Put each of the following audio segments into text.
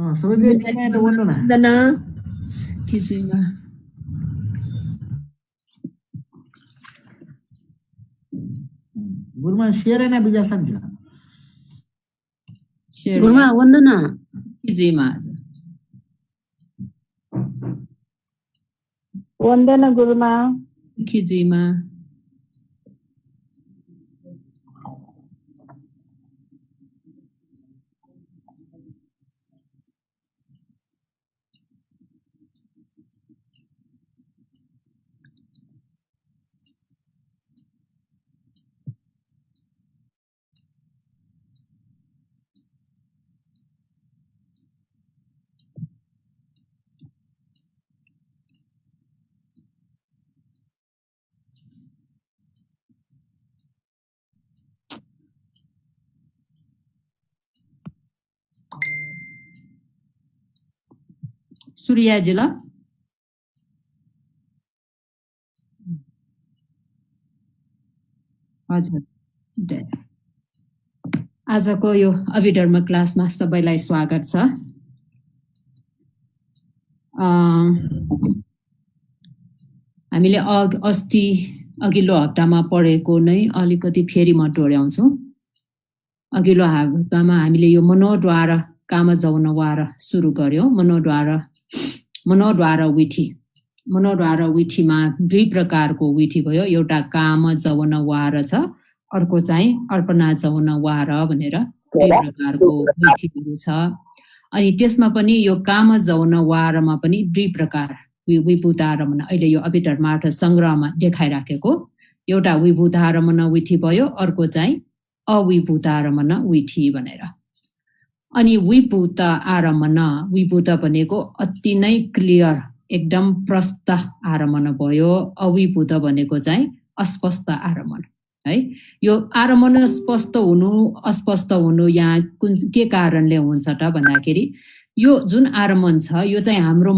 सबैले गुरुमा वन्दना वन्दना खिचुइमा गुरुमा सेरेना बिजासन छ गुरुमा वन्दना खिचुइमा वन्दना गुरुमा खिचुइमा सूर्याजी ल हजुर आजको यो अभिधर्म क्लासमा सबैलाई स्वागत छ। हामीले अस्ति अघिल्लो हप्तामा पढेको नै अलिकति फेरि म दोहोऱ्याउँछु। अघिल्लो हप्तामा हामीले यो मनोद्वारा कामजौनवार सुरु गर्यौं। मनोद्वारा विधि, मनोद्वारा विधिमा दुई प्रकारको विधि भयो। एउटा कामजौनवार छ, अर्को चाहिँ अर्पणाजौनवार भनेर दुई प्रकारको विधिहरू छ। अनि त्यसमा पनि यो कामजौनवारमा पनि दुई प्रकार विभूतारमण अहिले यो अभिधर्मार्थ संग्रहमा देखाइराखेको एउटा विभूतारमण विधि भयो, अर्को चाहिँ अविभूतारमण विधि भनेर। अनि विभूत आरमण, विभूत भनेको अति नै क्लियर एकदम प्रष्ट आरमण भयो। अविभूत भनेको चाहिँ अस्पष्ट आरमण है। यो आरमण स्पष्ट हुनु अस्पष्ट हुनु यहाँ कुन के कारणले हुन्छ त भन्दाखेरि यो जुन आरमण छ यो चाहिँ हाम्रो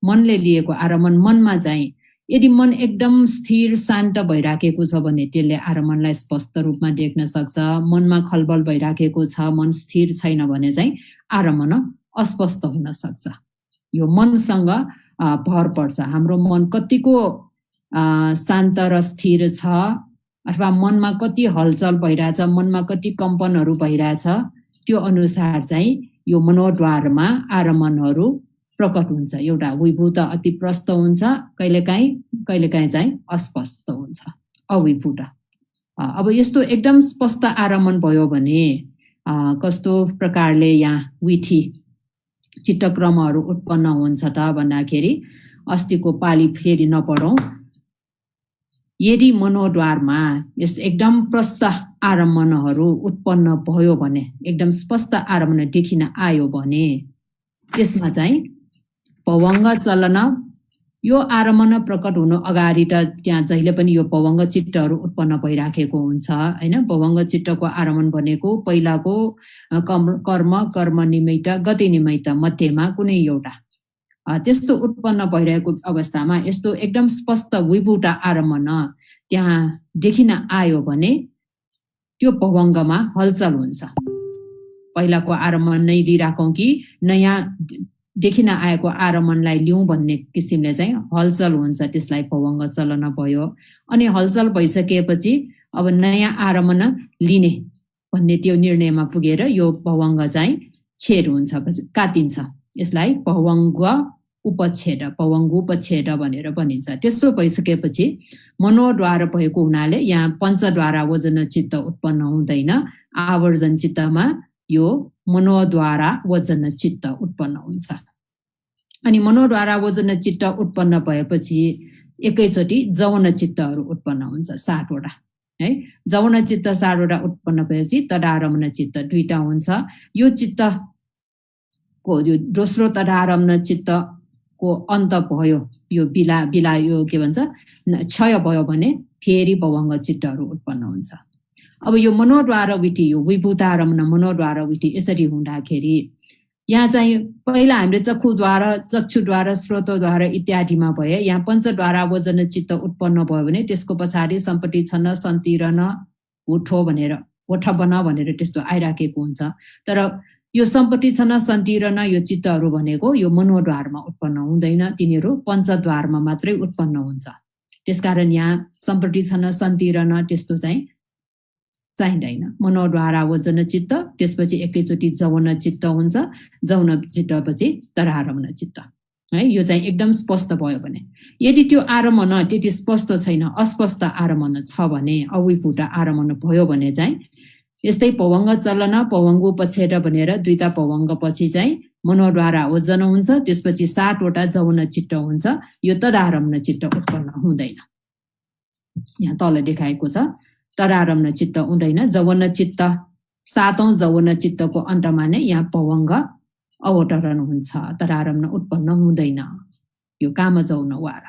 मनले लिएको आरमण। मनमा चाहिँ यदि मन एकदम स्थिर शान्त भइराखेको छ भने त्यसले आरमणलाई स्पष्ट रूपमा देख्न सक्छ। मनमा खलबल भइराखेको छ, मन स्थिर छैन भने चाहिँ आरमण अस्पष्ट हुन सक्छ। यो मनसँग भर पर्छ। हाम्रो मन कतिको शान्त र स्थिर छ अथवा मनमा कति हलचल भइरहेछ, मनमा कति कम्पनहरू भइरहेछ, त्यो अनुसार चाहिँ यो मनोद्वारमा आरमणहरू प्रकट हुन्छ। एउटा विभूत अति प्रष्ट हुन्छ, कहिलेकाहीँ चाहिँ अस्पष्ट हुन्छ अविभूत। अब यस्तो एकदम स्पष्ट आरमण भयो भने कस्तो प्रकारले यहाँ विधि चित्तक्रमहरू उत्पन्न हुन्छ त भन्दाखेरि अस्तिको पाली फेरि नपढौं। यदि मनोद्वारमा यस्तो एकदम प्रष्ट आरमणहरू उत्पन्न भयो भने, एकदम स्पष्ट आरमण देखिन आयो भने त्यसमा चाहिँ भवंग चलन, यो आरमण प्रकट हुनु अगाडि त त्यहाँ जहिले पनि यो भवंग चित्तहरू उत्पन्न भइराखेको हुन्छ हैन। भवंग चित्तको आरमण भनेको पहिलाको कर्म निमित्त गति निमित्त मध्येमा कुनै एउटा त्यस्तो उत्पन्न भइरहेको अवस्थामा यस्तो एकदम स्पष्ट विभूत आरमण त्यहाँ देखिन आयो भने त्यो भवंगमा हलचल हुन्छ। पहिलाको आरमण नै लिइराखौं कि नयाँ देखिन आएको आरमणलाई लिउँ भन्ने किसिमले चाहिँ हलचल हुन्छ, त्यसलाई भवंग चलन भयो। अनि हलचल भइसकेपछि अब नयाँ आरमण लिने भन्ने त्यो निर्णयमा पुगेर यो भवंग चाहिँ छेद हुन्छ, काटिन्छ। यसलाई भवंग उपच्छेद भनेर भनिन्छ। त्यसो भइसकेपछि मनोद्वार भएको हुनाले यहाँ पञ्चद्वारा वजन चित्त उत्पन्न हुँदैन। आवर्जन चित्तमा यो मनोद्वारा वजन चित्त उत्पन्न हुन्छ। अनि मनोद्वारा वजन चित्त उत्पन्न भएपछि एकैचोटि जवन चित्तहरू उत्पन्न हुन्छ 7 वटा है। जवन चित्त 7 वटा उत्पन्न भएपछि तदारमण चित्त 2टा हुन्छ। यो चित्तको यो दोस्रो तदारमण चित्तको अन्त भयो, यो बिला यो के भन्छ क्षय भयो भने फेरि भवंग चित्तहरू उत्पन्न हुन्छ। अब यो मनोद्वार विधि, यो विभूतारमण मनोद्वार विधि यसरी हुँदाखेरि यहाँ चाहिँ पहिला हामीले चक्षुद्वारा स्रोतद्वारा इत्यादिमा भए, यहाँ पञ्चद्वारा वजन चित्त उत्पन्न भयो भने त्यसको पछाडि सम्पत्ति छन सन्तिरन होठो भनेर होठ बन भनेर त्यस्तो आइराखेको हुन्छ। तर यो सम्पत्ति छन सन्तिरन यो चित्तहरू भनेको यो मनोद्वारमा उत्पन्न हुँदैन, तिनीहरू पञ्चद्वारमा मात्रै उत्पन्न हुन्छ। त्यसकारण यहाँ सम्पत्ति छन सन्तिरन त्यस्तो चाहिँ चाहिँदैन। मनोद्वार आवोजन चित्त, त्यसपछि एकैचोटि जवन चित्त हुन्छ, जवन चित्तपछि तदारम्भन चित्त है। यो चाहिँ एकदम स्पष्ट भयो भने। यदि त्यो आरमण त्यति स्पष्ट छैन, अस्पष्ट आरमण छ भने, अविपुट आरमण भयो भने चाहिँ यस्तै पवङ्ग चलन पवङ्ग उपच्छेद भनेर दुईटा पवङ्ग पछि चाहिँ मनोद्वार आवोजन हुन्छ, त्यसपछि 7 वटा जवन चित्त हुन्छ। यो तदारम्भन चित्त उत्पन्न हुँदैन। यहाँ तल देखाएको छ तदारम्भन चित्त हुँदैन। जवन चित्त 7औं जवन चित्तको अन्तमा नै यहाँ पवङ्ग अवतरण हुन्छ, तदारम्भन उत्पन्न हुँदैन। यो काम जौन वार।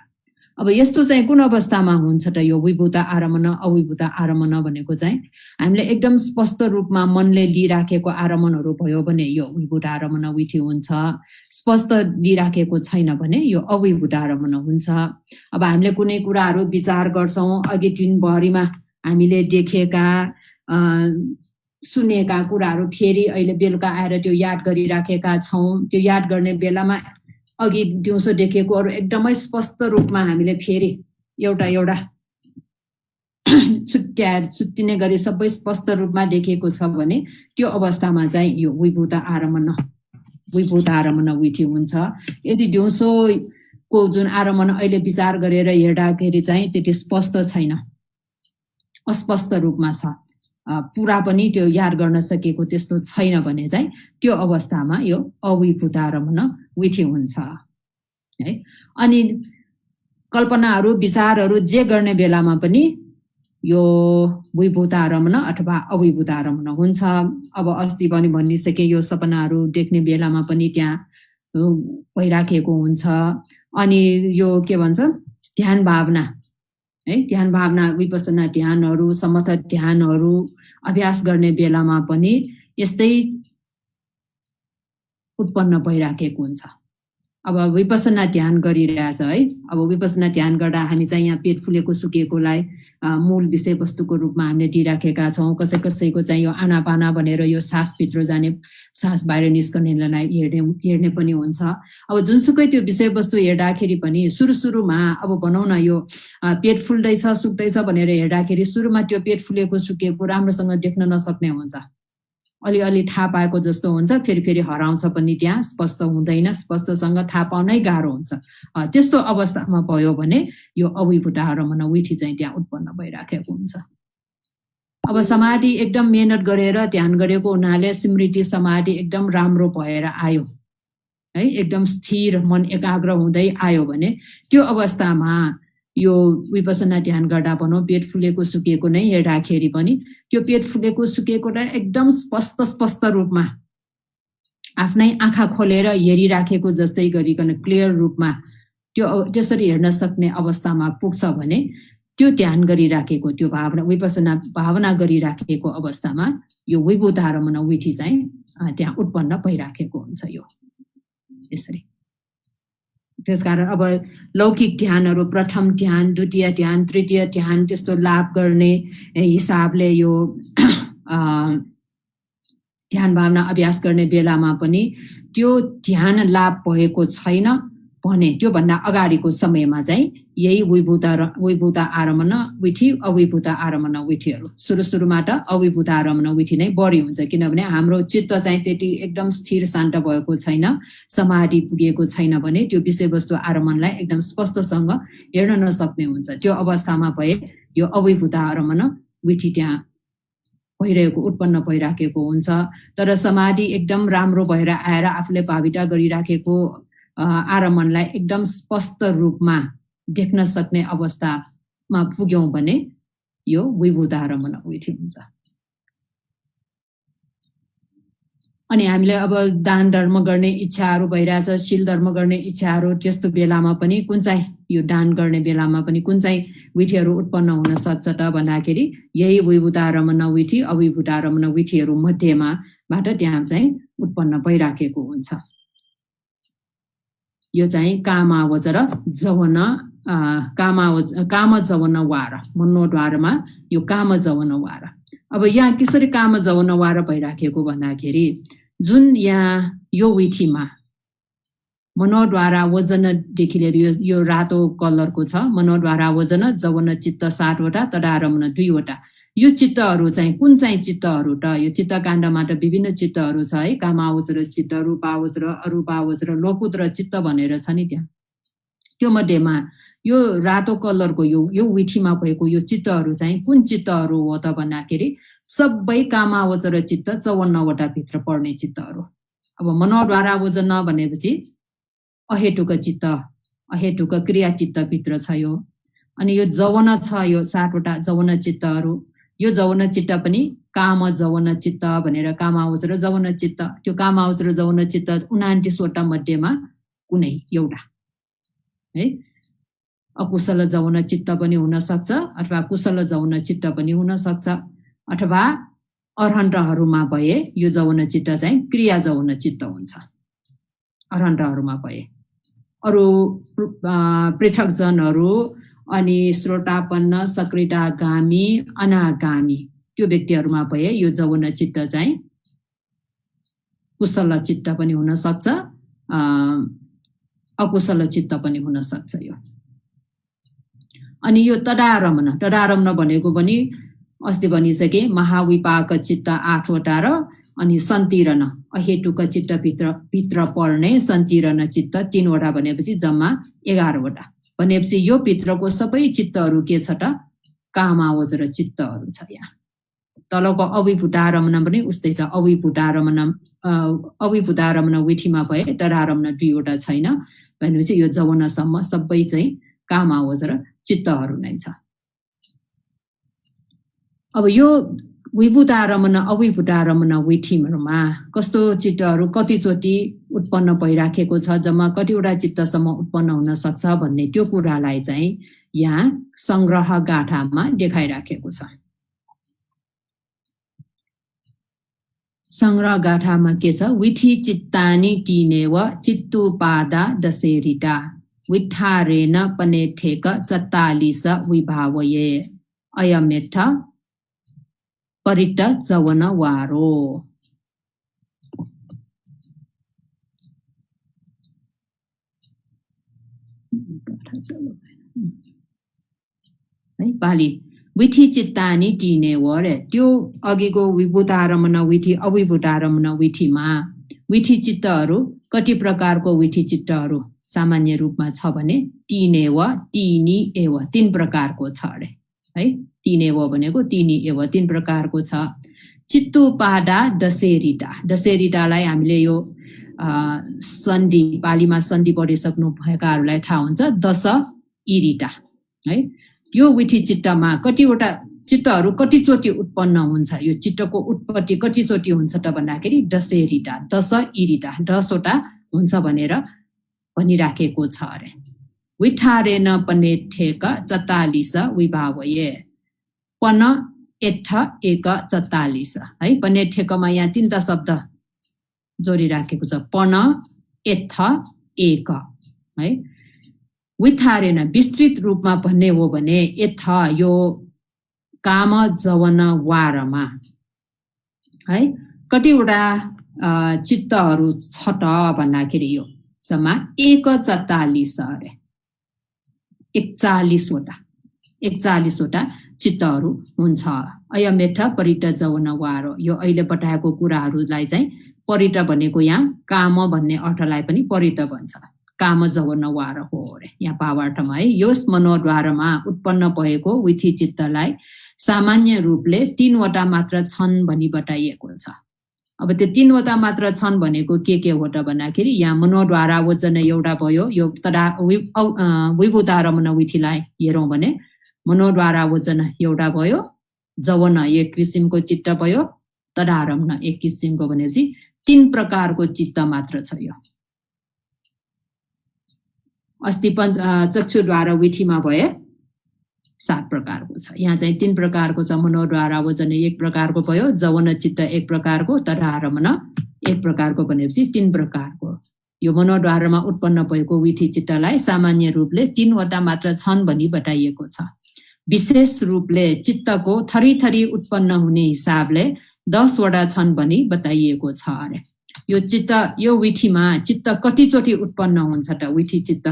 अब यस्तो चाहिँ कुन अवस्थामा हुन्छ त यो विभूत आरमण अविभूत आरमण भनेको चाहिँ हामीले एकदम स्पष्ट रूपमा मनले लिइराखेको आरमणहरू भयो भने यो विभूत आरमण विधि हुन्छ। स्पष्ट लिइराखेको छैन भने यो अविभूत आरमण हुन्छ। अब हामीले कुनै कुराहरू विचार गर्छौं, अघि दिनभरिमा हामीले देखेका सुनेका कुराहरू फेरि अहिले बेलुका आएर त्यो याद गरिराखेका छौं। त्यो याद गर्ने बेलामा अघि दिउँसो देखेकोहरू एकदमै स्पष्ट रूपमा हामीले फेरि एउटा एउटा छुट्टिने गरी सबै स्पष्ट रूपमा देखेको छ भने त्यो अवस्थामा चाहिँ यो विभूत आरमण विधि हुन्छ। यदि दिउँसोको जुन आरमण अहिले विचार गरेर हेर्दाखेरि चाहिँ त्यति स्पष्ट छैन, अस्पष्ट रूपमा छ, पुरा पनि त्यो याद गर्न सकेको त्यस्तो छैन भने चाहिँ त्यो अवस्थामा यो अविभूत आरमण विधि हुन्छ है। अनि कल्पनाहरू विचारहरू जे गर्ने बेलामा पनि यो विभूत आरमण अथवा अविभूत आरमण हुन्छ। अब अस्ति पनि भनिसके यो सपनाहरू देख्ने बेलामा पनि त्यहाँ भइराखेको हुन्छ। अनि यो के भन्छ ध्यान भावना है, ध्यान भावना विपसना ध्यानहरू समथ ध्यानहरू अभ्यास गर्ने बेलामा पनि यस्तै उत्पन्न भइराखेको हुन्छ। अब विपसना ध्यान गरिरहेछ है। अब विपसना ध्यान गर्दा हामी चाहिँ यहाँ पेट फुलेको सुकेकोलाई मूल विषयवस्तुको रूपमा हामीले दिइराखेका छौँ। कसैको चाहिँ यो आनापाना भनेर यो सासभित्र जाने सास बाहिर निस्कनेलाई हेर्ने पनि हुन्छ। अब जुनसुकै त्यो विषयवस्तु हेर्दाखेरि पनि सुरुमा अब भनौँ न यो पेट फुल्दैछ सुक्दैछ भनेर हेर्दाखेरि सुरुमा त्यो पेट फुलेको सुकेको राम्रोसँग देख्न नसक्ने हुन्छ, अलिअलि थाहा पाएको जस्तो हुन्छ, फेरि हराउँछ पनि, त्यहाँ स्पष्ट हुँदैन, स्पष्टसँग थाहा पाउनै गाह्रो हुन्छ। त्यस्तो अवस्थामा भयो भने यो अविभूत आरमण विधि चाहिँ त्यहाँ उत्पन्न भइराखेको हुन्छ। अब समाधि एकदम मेहनत गरेर ध्यान गरेको हुनाले स्मृति समाधि एकदम राम्रो भएर आयो है, एकदम स्थिर मन एकाग्र हुँदै आयो भने त्यो अवस्थामा यो विपसना ध्यान गर्दा भनौँ पेट फुलेको सुकेको नै हेर्दाखेरि पनि त्यो पेट फुलेको सुकेकोलाई एकदम स्पष्ट रूपमा आफ्नै आँखा खोलेर हेरिराखेको जस्तै गरिकन क्लियर रूपमा त्यो त्यसरी हेर्न सक्ने अवस्थामा पुग्छ भने त्यो ध्यान गरिराखेको त्यो भावना विपसना भावना गरिराखेको अवस्थामा यो विभूत आरमण विधि चाहिँ त्यहाँ उत्पन्न भइराखेको हुन्छ। यो यसरी त्यसकारण अब लौकिक ध्यानहरू प्रथम ध्यान द्वितीय ध्यान तृतीय ध्यान त्यस्तो लाभ गर्ने हिसाबले यो ध्यान भावना अभ्यास गर्ने बेलामा पनि त्यो ध्यान लाभ भएको छैन भने त्योभन्दा अगाडिको समयमा चाहिँ यही विभूत आरमण विधि अविभूत आरमण विधिहरू सुरुमा त अविभूत आरमण विधि नै बढी हुन्छ, किनभने हाम्रो चित्त चाहिँ त्यति एकदम स्थिर शान्त भएको छैन, समाधि पुगेको छैन भने त्यो विषयवस्तु आरमणलाई एकदम स्पष्टसँग हेर्न नसक्ने हुन्छ। त्यो अवस्थामा भए यो अविभूत आरमण विधि त्यहाँ भइरहेको उत्पन्न भइराखेको हुन्छ। तर समाधि एकदम राम्रो भएर आएर आफूले भाविता गरिराखेको आरमणलाई एकदम स्पष्ट रूपमा देख्न सक्ने अवस्थामा पुग्यौं भने यो विभूत आरमण विधि हुन्छ। अनि हामीले अब दान धर्म गर्ने इच्छाहरू भइरहेछ, शील धर्म गर्ने इच्छाहरू, त्यस्तो बेलामा पनि कुन चाहिँ यो दान गर्ने बेलामा पनि कुन चाहिँ विधिहरू उत्पन्न हुन सक्छ त भन्दाखेरि यही विभूत आरमण विधि अविभूत आरमण विधिहरू मध्येबाट त्यहाँ चाहिँ उत्पन्न भइराखेको हुन्छ। यो चाहिँ कामावचर जवन काम जवन वार मनोद्वारमा यो काम जवन वार। अब यहाँ कसरी काम जवन वार भइराखेको भन्दाखेरि जुन यहाँ यो विधिमा मनोद्वारा वजनदेखि लिएर यो रातो कलरको छ मनोद्वारा वजन जवन चित्त 7 वटा तदारम्न 2 वटा यो चित्तहरू चाहिँ कुन चाहिँ चित्तहरू त यो चित्तकाण्डमा त विभिन्न चित्तहरू छ है कामावज्र चित्त रूपावज्र अरूपावज्र लकुत्र चित्त भनेर छ नि त्यहाँ त्यो मध्येमा यो रातो कलरको यो विधिमा भएको यो चित्तहरू चाहिँ कुन चित्तहरू हो त भन्दाखेरि सबै कामावज्र चित्त 54 वटा भित्र पर्ने चित्तहरू अब मनोद्वारा वजन भनेपछि अहेतुक चित्त अहेतुक क्रिया चित्त भित्र छ यो अनि यो जवन छ यो 7 वटा जवन चित्तहरू यो जवन चित्त पनि काम जवन चित्त भनेर कामावज्र जवन चित्त त्यो कामावज्र जवन चित्त 29 वटा मध्येमा कुनै एउटा है अकुशल जवन चित्त पनि हुन सक्छ अथवा कुशल जवन चित्त पनि हुन सक्छ अथवा अरहन्तहरूमा भए यो जवन चित्त चाहिँ क्रिया जवन चित्त हुन्छ अरहन्तहरूमा भए अरु पृथक जनहरू अनि श्रोतापन्न सक्रितागामी अनागामी त्यो व्यक्तिहरूमा भए यो जवन चित्त चाहिँ कुशल चित्त पनि हुन सक्छ अकुशल चित्त पनि हुन सक्छ यो अनि यो तदारम्न भनेको पनि अस्ति भनिसके महाविपाक चित्त 8 वटा र अनि सन्तिरण अहेतुक चित्त भित्र पर्ने सन्तिरण चित्त 3 वटा भनेपछि जम्मा 11 वटा भनेपछि यो भित्रको सबै चित्तहरू के छ त कामावज्र चित्तहरू छ यहाँ तलको अविभूतारम्न पनि उस्तै छ अविभूतारम्न विधिमा भए तदारम्न 2 वटा छैन भनेपछि यो जवनसम्म सबै चाहिँ कामावज्र चित्तहरू नै छ अब यो विभूतारम्न अविभूतारम्न विधिमा कस्तो चित्तहरू कतिचोटि उत्पन्न भइराखेको छ जम्मा कतिवटा चित्तसम्म उत्पन्न हुन सक्छ भन्ने त्यो कुरालाई चाहिँ यहाँ संग्रह गाथामा देखाइराखेको छ संग्रह गाथामा के छ विधि चित्तानि तीनेव चित्तुपादा दशेरिता विठारेन पनेठेक 44 विभावये अयमेठ परिट जवन वारो है पाली विधि चित्तानि तीने हो रे त्यो अघिको विभूतारम्न विधि अविभूतारम्न विधिमा विधि चित्तहरू कति प्रकारको विधि चित्तहरू सामान्य रूपमा छ भने तीने व तीनी एव 3 प्रकारको छ रे है तीने व भनेको तीनी एव 3 प्रकारको छ चित्तुपादा दशेरिटालाई हामीले यो सन्धि पालीमा सन्धि पढिसक्नु भएकाहरूलाई थाहा हुन्छ दश इरिटा है यो विधि चित्तमा कतिवटा चित्तहरू कतिचोटि उत्पन्न हुन्छ यो चित्तको उत्पत्ति कतिचोटि हुन्छ त भन्दाखेरि दशेरिटा 10 इरिटा 10 वटा हुन्छ भनेर भनिराखेको छ अरे विठारेन पनेठेक 44 विभावये पन एठ एक 44 है पनेठेकमा यहाँ 3 शब्द जोडिराखेको छ पन एठ एक है विठारेन विस्तृत रूपमा भन्ने हो भने एथ यो काम जवन वारमा है कतिवटा चित्तहरू छ त भन्दाखेरि यो जम्मा 41 अरे 41 वटा चित्तहरू हुन्छ अयमेठ परिट जवन वार यो अहिले बताएको कुराहरूलाई चाहिँ परिट भनेको यहाँ काम भन्ने अर्थलाई पनि परिट भन्छ काम जवन वार हो रे यहाँ भावार्थमा है यस मनोद्वारमा उत्पन्न भएको विधि चित्तलाई सामान्य रूपले 3 वटा मात्र छन् भनी बताइएको छ अब त्यो 3 वटा मात्र छन् भनेको के हो त भन्दाखेरि यहाँ मनोद्वारा वचन एउटा भयो यो तदा विभूतारम्न विधिलाई हेरौँ भने मनोद्वारा वचन एउटा भयो जवन एक किसिमको चित्त भयो तदारम्न एक किसिमको भनेपछि 3 प्रकारको चित्त मात्र छ यो अस्ति चक्षुद्वारा विधिमा भए 7 प्रकारको छ यहाँ चाहिँ 3 प्रकारको छ मनोद्वारा वचन 1 प्रकारको भयो जवन चित्त 1 प्रकारको तदारम्न 1 प्रकारको भनेपछि 3 प्रकारको यो मनोद्वारमा उत्पन्न भएको विधि चित्तलाई सामान्य रूपले 3 वटा मात्र छन् भनी बताइएको छ विशेष रूपले चित्तको थरी उत्पन्न हुने हिसाबले 10 वटा छन् भनी बताइएको छ अरे यो चित्त यो विठीमा चित्त कतिचोटि उत्पन्न हुन्छ त विठी चित्त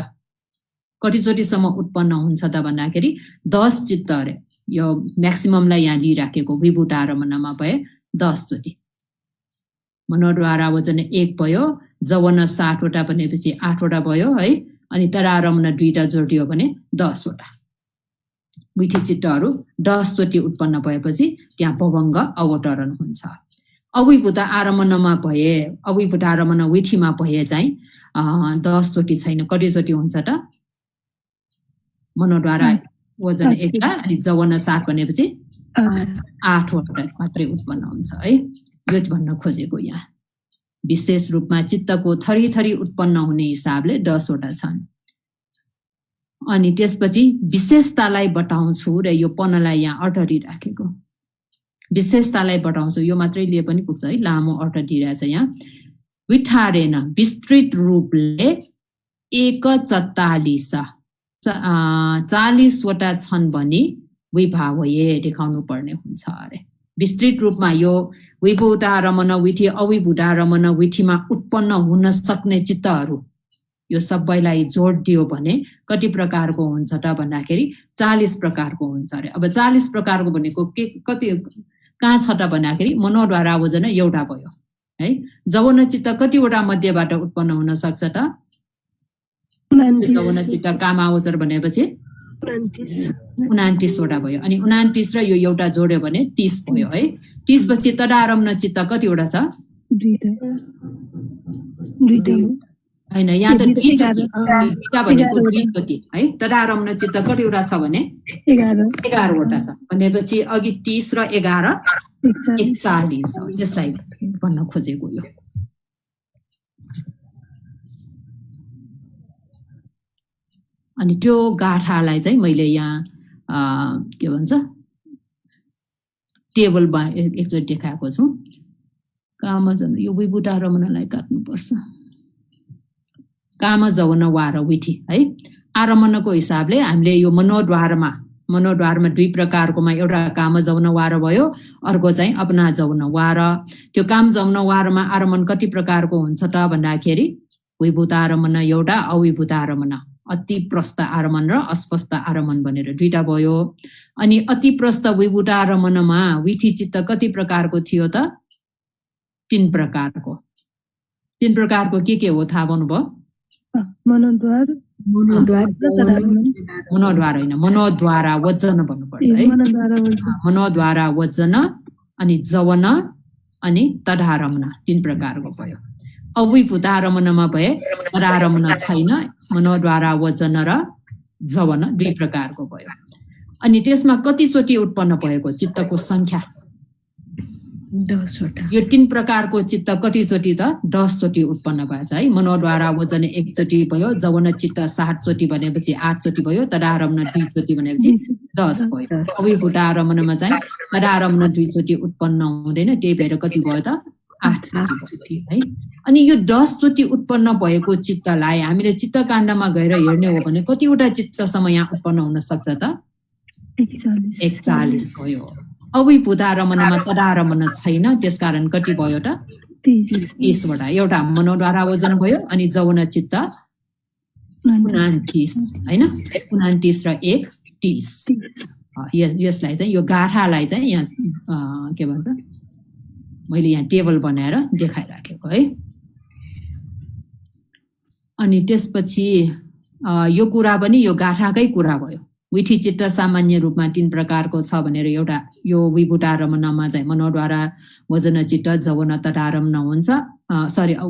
कतिचोटिसम्म उत्पन्न हुन्छ त भन्दाखेरि 10 चित्त अरे यो म्याक्सिममलाई यहाँ लिइराखेको विभूतारमणमा भए 10 चोटि मनोद्वारा वचन 1 भयो जवन 60 वटा भनेपछि 8 वटा भयो है अनि तदारमण 2 टा जोडियो भने 10 वटा विठी चित्तहरू 10 चोटि उत्पन्न भएपछि त्यहाँ भवङ्ग अवतरण हुन्छ अविभूत आरमणमा भए अविभूत आरमण विठीमा भए चाहिँ 10 चोटि छैन कतिचोटि हुन्छ त मनोद्वारा वचन 1 टा अनि जवन 7 भनेपछि 8 वटा मात्रै उत्पन्न हुन्छ है यो भन्न खोजेको यहाँ विशेष रूपमा चित्तको थरी थरी उत्पन्न हुने हिसाबले 10 वटा छन् अनि त्यसपछि विशेषतालाई बताउँछु र यो पनलाई यहाँ अटरी राखेको विशेषतालाई बताउँछु यो मात्रै लिए पनि पुग्छ है लामो अर्थ दिइरहेछ यहाँ विठारेन विस्तृत रूपले 41 वटा छन् भने विभावये देखाउनु पर्ने हुन्छ अरे विस्तृत रूपमा यो विभूतारमण विठी अविभूतारमण विठीमा उत्पन्न हुन सक्ने चित्तहरू यो सबैलाई जोड दियो भने कति प्रकारको हुन्छ त भन्दाखेरि 40 प्रकारको हुन्छ अरे अब 40 प्रकारको भनेको के कति कहाँ छ त भन्दाखेरि मनोद्वारा वचन एउटा भयो है जवन चित्त कतिवटा मध्येबाट उत्पन्न हुन सक्छ त जवन चित्त कामावचर भनेपछि 29 वटा भयो अनि 29 र यो एउटा जोड्यो भने 30 भयो है 30 पछि तदारमण चित्त कतिवटा छ हैन यहाँ त 2 भनेको 2 चोटि है तदारमण चित्त कतिवटा छ भने 11 वटा छ भनेपछि अघि 30 र 11 41 त्यसलाई भन्न खोजेको यो अनि त्यो गाठालाई चाहिँ मैले यहाँ के भन्छ टेबलमा एकचोटि देखाएको छु कामजन यो विभूतारमणलाई काट्नुपर्छ कामजवन वार विठी है आरमणको हिसाबले हामीले यो मनोद्वारमा 2 प्रकारकोमा एउटा कामजवन वार भयो अर्को चाहिँ अपना जवन वार त्यो कामजवन वारमा आरमण कति प्रकारको हुन्छ त भन्दाखेरि विभूतारमण एउटा अविभूतारमण अति प्रस्थ आरमण र अस्पष्ट आरमण भनेर 2 टा भयो अनि अति प्रस्थ विभूतारमणमा विठी चित्त कति प्रकारको थियो त 3 प्रकारको के हो थाहा पाउनुभयो मनोद्वार होइन मनोद्वारा वचन भन्नुपर्छ है मनोद्वारा वचन अनि जवन अनि तदारमण 3 प्रकारको भयो अविभूतारमणमा भए तदारमण छैन मनोद्वारा वचन र जवन 2 प्रकारको भयो अनि त्यसमा कतिचोटि उत्पन्न भएको चित्तको संख्या 10 वटा यो 3 प्रकारको चित्त कतिचोटि त 10 चोटि उत्पन्न भएछ है मनोद्वारा वचन 1 चोटि भयो जवन चित्त 7 चोटि भनेपछि 8 चोटि भयो तदारमण 2 चोटि भनेपछि 10 भयो अविभूतारमणमा चाहिँ तदारमण 2 चोटि उत्पन्न हुँदैन त्यही भएर कति भयो त 8 चोटि है अनि यो 10 चोटि उत्पन्न भएको चित्तलाई हामीले चित्तकाण्डमा गएर हेर्ने हो भने कतिवटा चित्तसम्म यहाँ उत्पन्न हुन सक्छ त 41 भयो अविभूतारमणमा तदारमण छैन त्यसकारण कति भयो त 30 वटा एउटा मनोद्वारा वचन भयो अनि जवन चित्त 29 हैन 29 र 1 30 यसलाई चाहिँ यो गाठालाई चाहिँ यहाँ के भन्छ मैले यहाँ टेबल बनाएर देखाइराखेको है अनि त्यसपछि यो कुरा पनि यो गाठाकै कुरा भयो विठी चित्त सामान्य रूपमा 3 प्रकारको छ भनेर एउटा यो विभूतारमणमा चाहिँ मनोद्वारा वचन चित्त जवन तदारमण हुन्छ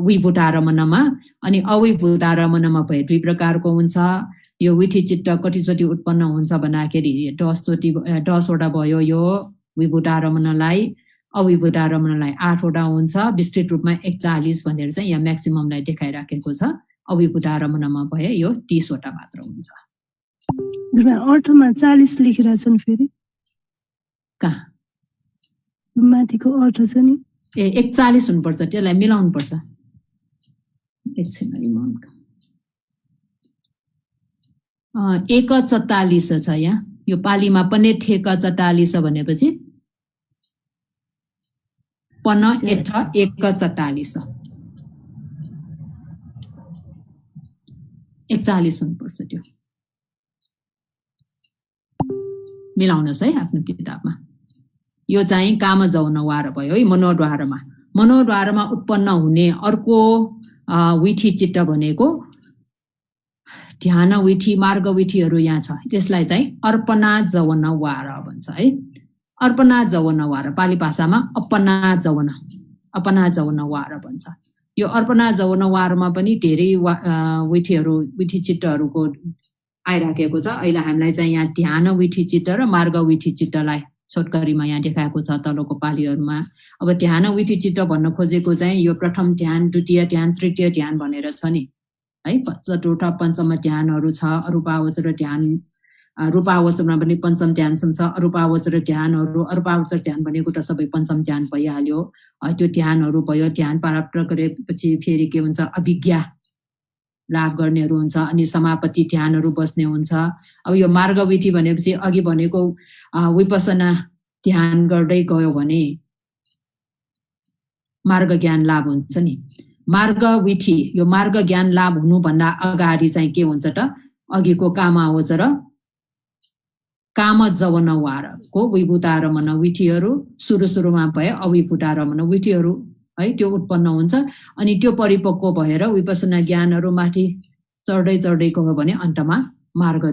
विभूतारमणमा अनि अविभूतारमणमा भए 2 प्रकारको हुन्छ यो विठी चित्त कतिचोटि उत्पन्न हुन्छ भन्दाखेरि 10 वटा भयो यो विभूतारमणलाई अविभूतारमणलाई 8 वटा हुन्छ विस्तृत रूपमा 41 भनेर चाहिँ यहाँ म्याक्सिममलाई देखाइराखेको छ अविभूतारमणमा भए यो 30 वटा मात्र हुन्छ अर्थमा 40 लेखेर छन् फेरि कहाँ माथिको अर्थ छ नि 41 हुनुपर्छ त्यसलाई मिलाउनु पर्छ एकछिन 41 छ यहाँ यो पालीमा पनि ठेक 44 भनेपछि पन 41 41 हुनुपर्छ त्यो। मिलाउनुहोस् है आफ्नो किताबमा। यो चाहिँ कामजौनवार भयो है मनोद्वारमा। मनोद्वारमा उत्पन्न हुने अर्को विथि चित्त भनेको ध्यान विथि मार्ग विथिहरू यहाँ छ। त्यसलाई चाहिँ अर्पणा जवनवार भन्छ है। अर्पणा जवनवार पाली भाषामा अपना जवनवार भन्छ। यो अर्पणा जवनवारमा पनि धेरै विथि चित्तहरूको आइराखेको छ। अहिले हामीलाई चाहिँ यहाँ ध्यान विथि चित्त र मार्ग विथि चित्तलाई छोटकरीमा यहाँ देखाएको छ तलको पालीहरूमा। अब ध्यान विथि चित्त भन्न खोजेको चाहिँ यो प्रथम ध्यान, द्वितीय ध्यान, तृतीय ध्यान भनेर छ नि है। चतुर्थ पञ्चम ध्यानहरू छ। अरूपावचर ध्यान, रूपावचरमा पनि पञ्चम ध्यान छ। अरूपावचर ध्यानहरू, अरूपावचर ध्यान भनेको त सबै पञ्चम ध्यान भइहाल्यो। त्यो ध्यानहरू भयो। ध्यान प्राप्त गरेपछि फेरि के हुन्छ, अभिज्ञा लाभ गर्नेहरू हुन्छ। अनि समापति ध्यानहरू बस्ने हुन्छ। अब यो मार्ग विधि भनेपछि अघि भनेको विपसना ध्यान गर्दै गयो भने मार्ग ज्ञान लाभ हुन्छ नि। मार्ग विधि, यो मार्ग ज्ञान लाभ हुनुभन्दा अगाडि चाहिँ के हुन्छ त, अघिको कामावचर कामजवनवारको विभूतारमण विधिहरू सुरुमा भए अविभूतारमण विधिहरू है त्यो उत्पन्न हुन्छ। अनि त्यो परिपक्व भएर विपसना ज्ञानहरू माथि चढ्दै गयो भने अन्तमा मार्ग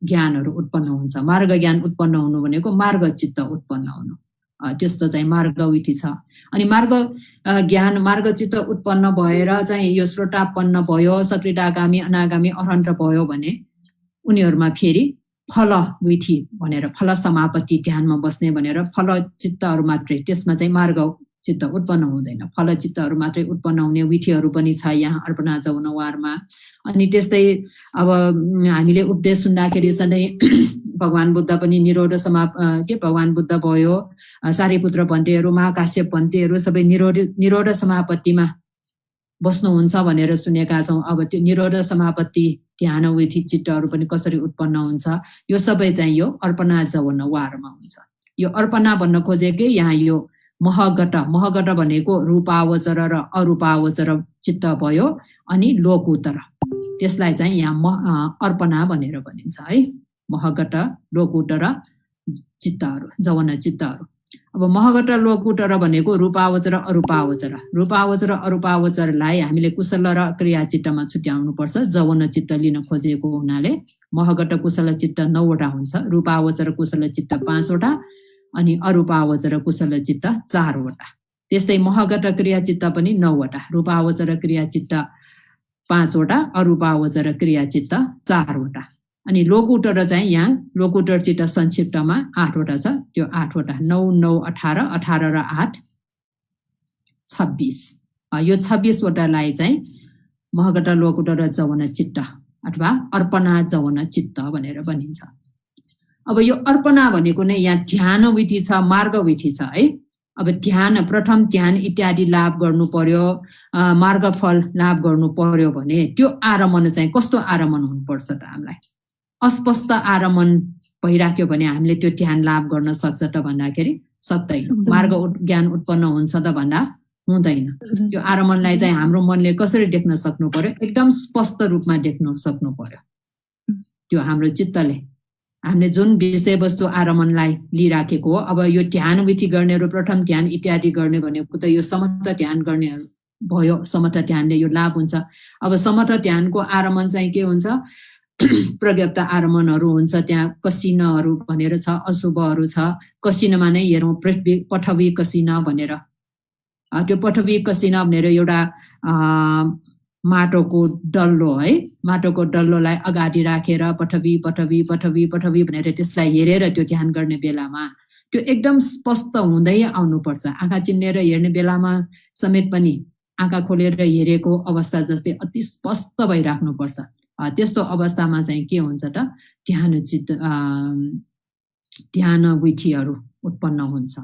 ज्ञानहरू उत्पन्न हुन्छ। मार्ग ज्ञान उत्पन्न हुनु भनेको मार्ग चित्त उत्पन्न हुनु, त्यस्तो चाहिँ मार्ग विधि छ। अनि मार्ग ज्ञान मार्ग चित्त उत्पन्न भएर चाहिँ यो श्रोतापन्न भयो, सकृतागामी अनागामी अरहन्त भयो भने उनीहरूमा फेरि फल विधि भनेर फल समापति ध्यानमा बस्ने भनेर फल चित्तहरू मात्रै, त्यसमा चाहिँ मार्ग चित्त उत्पन्न हुँदैन। फल चित्तहरू मात्रै उत्पन्न हुने विधिहरू पनि छ यहाँ अर्पणा जवनवारमा। अनि त्यस्तै अब हामीले उपदेश सुन्दाखेरि सधैँ भगवान बुद्ध पनि भगवान बुद्ध भयो, सारिपुत्र भन्तेहरू, महाकाश्यप भन्तेहरू सबै निरोध समापत्तिमा बस्नुहुन्छ भनेर सुनेका छौँ। अब त्यो निरोध समापत्ति ध्यान विधि चित्तहरू पनि कसरी उत्पन्न हुन्छ, यो सबै चाहिँ यो अर्पणा जवनवारमा हुन्छ। यो अर्पणा भन्न खोजेकै यहाँ यो महगट भनेको रूपावचर र अरूपावचर चित्त भयो। अनि लोकुतर, त्यसलाई चाहिँ यहाँ अर्पणा भनेर भनिन्छ है। महगट लोकुतर चित्तहरू, जवन चित्तहरू। अब महगट लोकुटर भनेको रूपावचर अरूपावचर। रूपावचर अरूपावचरलाई हामीले कुशल र क्रिया चित्तमा छुट्याउनु पर्छ। जवन चित्त लिन खोजेको हुनाले महगट कुशल चित्त 9 वटा हुन्छ, रूपावचर कुशल चित्त 5 वटा, अनि अरूपावचर कुशल चित्त 4 वटा। त्यस्तै महगट क्रिया चित्त पनि 9 वटा, रूपावचर क्रिया चित्त 5 वटा, अरूपावचर क्रिया चित्त 4 वटा। अनि लोकुटर चाहिँ यहाँ लोकुटर चित्त संक्षिप्तमा 8 वटा छ। त्यो 8 वटा 9 9 18 18 र 8 26। यो 26 वटालाई चाहिँ महगट लोकुटर जवन चित्त अथवा अर्पणा जवन चित्त भनेर भनिन्छ। अब यो अर्पणा भनेको नै यहाँ ध्यान विधि छ, मार्ग विधि छ है। अब ध्यान, प्रथम ध्यान इत्यादि लाभ गर्नु पर्यो, मार्गफल लाभ गर्नु पर्यो भने त्यो आरमण चाहिँ कस्तो आरमण हुनुपर्छ त? हामीलाई अस्पष्ट आरमण भइराख्यो भने हामीले त्यो ध्यान लाभ गर्न सक्छ त भन्दाखेरि सक्दैन। मार्ग ज्ञान उत्पन्न हुन्छ त भन्दा हुँदैन। त्यो आरमणलाई चाहिँ हाम्रो मनले कसरी देख्न सक्नु पर्यो? एकदम स्पष्ट रूपमा देख्न सक्नु पर्यो। त्यो हाम्रो चित्तले हामीले जुन विषयवस्तु आरमणलाई लिइराखेको हो। अब यो ध्यान विधि गर्नेहरू प्रथम ध्यान इत्यादि गर्ने भनेको त यो समर्थ ध्यान गर्नेहरू भयो। समर्थ ध्यानले यो लाभ हुन्छ। अब समर्थ ध्यानको आरमण चाहिँ के हुन्छ? प्रज्ञप्त आरमणहरू हुन्छ, त्यहाँ कसिनहरू भनेर छ, अशुभहरू छ। कसिनमा नै हेरौँ पठवी कसिन भनेर। त्यो पठवी कसिन भनेर एउटा माटोको डल्लो है, माटोको डल्लोलाई अगाडि राखेर पठवी पठवी पठवी पठवी भनेर त्यसलाई हेरेर त्यो ध्यान गर्ने बेलामा त्यो एकदम स्पष्ट हुँदै आउनुपर्छ। आँखा चिन्नेर हेर्ने बेलामा समेत पनि आँखा खोलेर हेरेको अवस्था जस्तै अति स्पष्ट भइराख्नुपर्छ। त्यस्तो अवस्थामा चाहिँ के हुन्छ त? ध्यान विधिहरू उत्पन्न हुन्छ।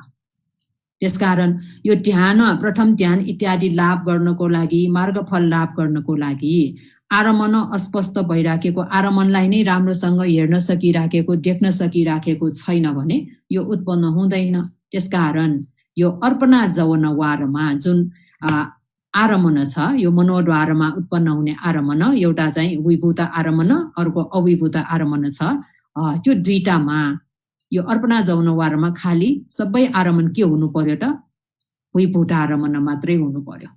त्यसकारण यो ध्यान, प्रथम ध्यान इत्यादि लाभ गर्नको लागि, मार्गफल लाभ गर्नको लागि आरमण अस्पष्ट भइराखेको, आरमणलाई नै राम्रोसँग हेर्न सकिराखेको, देख्न सकिराखेको छैन भने यो उत्पन्न हुँदैन। त्यसकारण यो अर्पणा जवनवारमा जुन आरमन छ, यो मनोद्वारमा उत्पन्न हुने आरमन, एउटा चाहिँ विभूत आरमन, अर्को अविभूत आरमन छ। त्यो दुईटामा यो अर्पणा जौनवारमा खाली सबै आरमन के हुनु पर्यो त? विभूत आरमन मात्रै हुनु पर्यो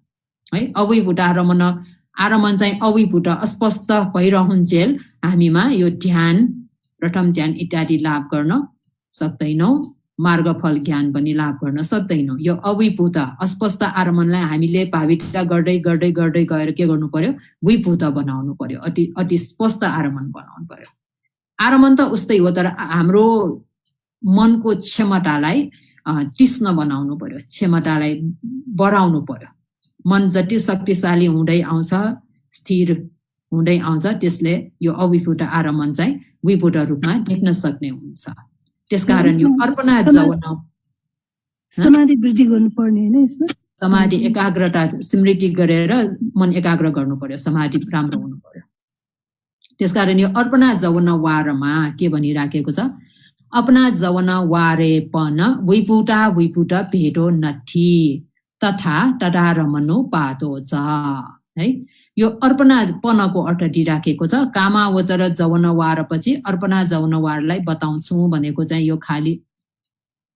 है। अविभूत आरमन चाहिँ अविभूत अस्पष्ट भइरहन्जेल हामीमा यो ध्यान, प्रथम ध्यान इत्यादि लाभ गर्न सक्दैनौँ, मार्गफल ज्ञान पनि लाभ गर्न सक्दैनौँ। यो अविभूत अस्पष्ट आरमनलाई हामीले भावित गर्दै गर्दै गर्दै गएर के गर्नु पर्यो? विभूत बनाउनु पर्यो, अति स्पष्ट आरमन बनाउनु पर्यो। आरमन त उस्तै हो, तर हाम्रो मनको क्षमतालाई तीक्ष्ण बनाउनु पर्यो, क्षमतालाई बढाउनु पर्यो। मन जति शक्तिशाली हुँदै आउँछ, स्थिर हुँदै आउँछ, त्यसले यो अविभूत आरमन चाहिँ विभूत रूपमा देख्न सक्ने हुन्छ। त्यसकारण यो अर्पणा जवन समाधि वृद्धि गर्नुपर्ने हैन यसमा? समाधि एकाग्रता स्मृति गरेर मन एकाग्र गर्नु पर्यो, समाधि राम्रो हुनु पर्यो। त्यसकारण यो अर्पणा जवन वारमा के भनिराखेको छ? अपना जवन वारेपन विभूता विभूत भेदो नथी तथा तदारमनो पातो छ है। यो अर्पणापनको अर्थ दिइराखेको छ। कामावचर जवनवारपछि अर्पणा जवनवारलाई बताउँछु भनेको चाहिँ यो खाली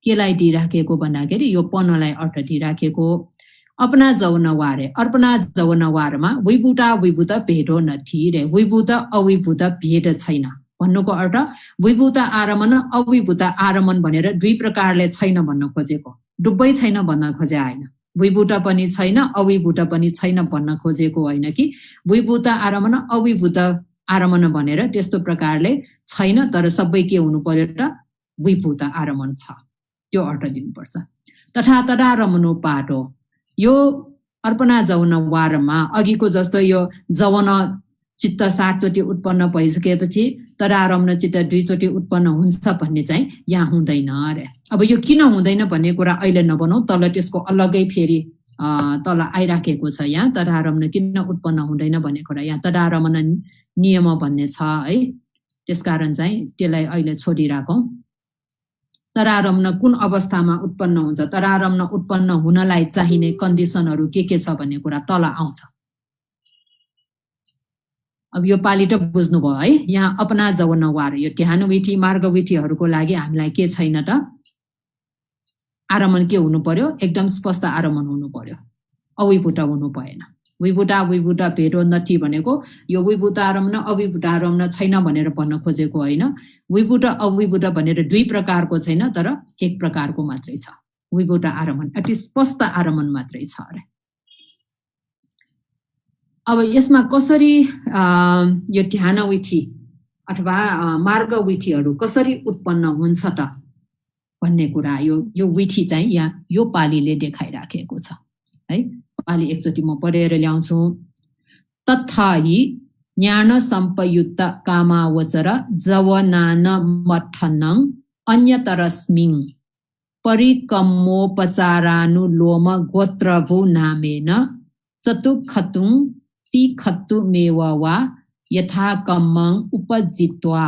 केलाई दिइराखेको भन्दाखेरि यो पनलाई अर्थ दिइराखेको। अपना जवनवारे, अर्पणा जवनवारमा विभूता विभूत भेदो नथी रे, विभूत अविभूत भेद छैन भन्नुको अर्थ विभूत आरमन अविभूत आरमन भनेर दुई प्रकारले छैन भन्न खोजेको, डुब्बै छैन भन्न खोजे होइन। विभूत पनि छैन अविभूत पनि छैन भन्न खोजेको होइन कि विभूत आरमन अविभूत आरमन भनेर त्यस्तो प्रकारले छैन, तर सबै के हुनु पर्यो त? विभूत आरमन छ, त्यो अर्थ दिनुपर्छ। तथा तदारमनो पाटो, यो अर्पणा जवन वारमा अघिको जस्तो यो जवन चित्त 7 चोटि उत्पन्न भइसकेपछि तदारम्न चित्त 2 चोटि उत्पन्न हुन्छ भन्ने चाहिँ यहाँ हुँदैन रे। अब यो किन हुँदैन भन्ने कुरा अहिले नबनाऊ, तल त्यसको अलग्गै फेरि तल आइराखेको छ। यहाँ तदारम्न किन उत्पन्न हुँदैन भन्ने कुरा यहाँ तदारमन नियम भन्ने छ है। त्यसकारण चाहिँ त्यसलाई अहिले छोडिराखौँ। तदारम्न कुन अवस्थामा उत्पन्न हुन्छ, तदारम्न उत्पन्न हुनलाई चाहिने कन्डिसनहरू के छ भन्ने कुरा तल आउँछ। अब यो पालि त बुझ्नुभयो है। यहाँ अपना जवनवार यो ध्यान विधि मार्ग विधिहरूको लागि हामीलाई के छैन त? आरमन के हुनु पर्यो? एकदम स्पष्ट आरमन हुनु पर्यो, अविभूत हुनु भएन। विभूता विभूत भेदो नथी भनेको यो विभूत आरमन अविभूत आरमन छैन भनेर भन्न खोजेको होइन। विभूत अविभूत भनेर दुई प्रकारको छैन, तर एक प्रकारको मात्रै छ। विभूत आरमन अति स्पष्ट आरमन मात्रै छ अरे। अब यसमा कसरी यो ध्यान विधि अथवा मार्ग विधिहरू कसरी उत्पन्न हुन्छ त भन्ने कुरा यो विधि चाहिँ यहाँ यो पालीले देखाइराखेको छ है। पाली एकचोटि म पढेर ल्याउँछु। तथाहि ज्ञान सम्पयुक्त कामावचर जवनान मठनं अन्यतरस्मिं परिकम्मोपचारानुलोम गोत्रभू नामेन चतुखतुं तिखत्तुमेव वा यथा कम्मं उपजित्वा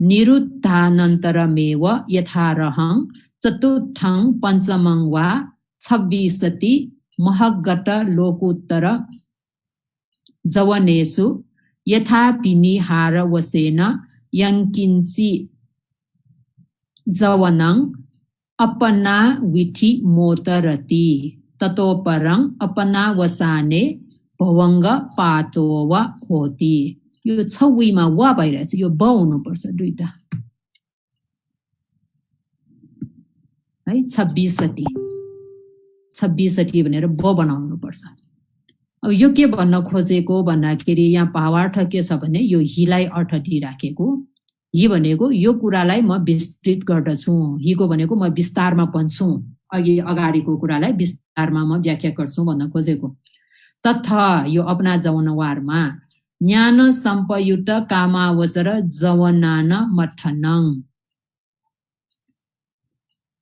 निरुद्धानन्तरमेव यथारहं चतुर्थं पञ्चमं वा 26 महगत लोकोत्तर जवनेषु यथा विनिहारवशेन यंकिंचि जवनं अपना विधि मोतरति ततोपरं अपनावसाने भवंग पातो वा होती। यो 6 मा वा भइरहेछ, यो ब हुनुपर्छ दुईटा है। 26 भनेर ब बनाउनु पर्छ। अब यो के भन्न खोजेको भन्दाखेरि यहाँ भावार्थ के छ भने यो हिलाई अर्थ दिइराखेको। हि भनेको यो कुरालाई म विस्तृत गर्दछु, हिको भनेको म विस्तारमा भन्छु, अगाडिको कुरालाई विस्तारमा म व्याख्या गर्छु भन्न खोजेको। तथा यो अपना जवनवारमा ज्ञान सम्पयुक्त कामावचर जवनान मठनं,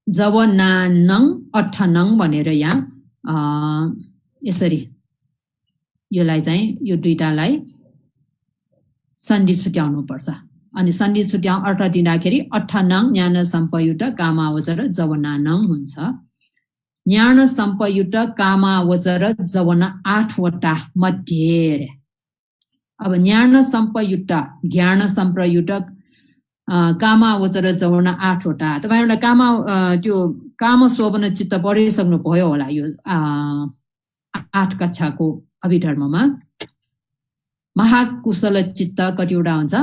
जवनानं अठनं भनेर यहाँ यसरी योलाई चाहिँ यो दुईटालाई सन्धि छुट्याउनु पर्छ। अनि सन्धि छुट्याउ अर्थ दिँदाखेरि अठनं ज्ञान सम्पयुक्त कामावचर जवनानं हुन्छ। ज्ञान सम्पयुक्त कामावचर जवन 8वटा मध्ये रे। अब ज्ञान सम्प्रयुक्त कामावचर जवन 8वटा। तपाईहरुलाई त्यो काम शोभन चित्त पढिसक्नु भयो होला यो 8 कक्षाको अभिधर्ममा। महाकुशल चित्त कतिवटा हुन्छ?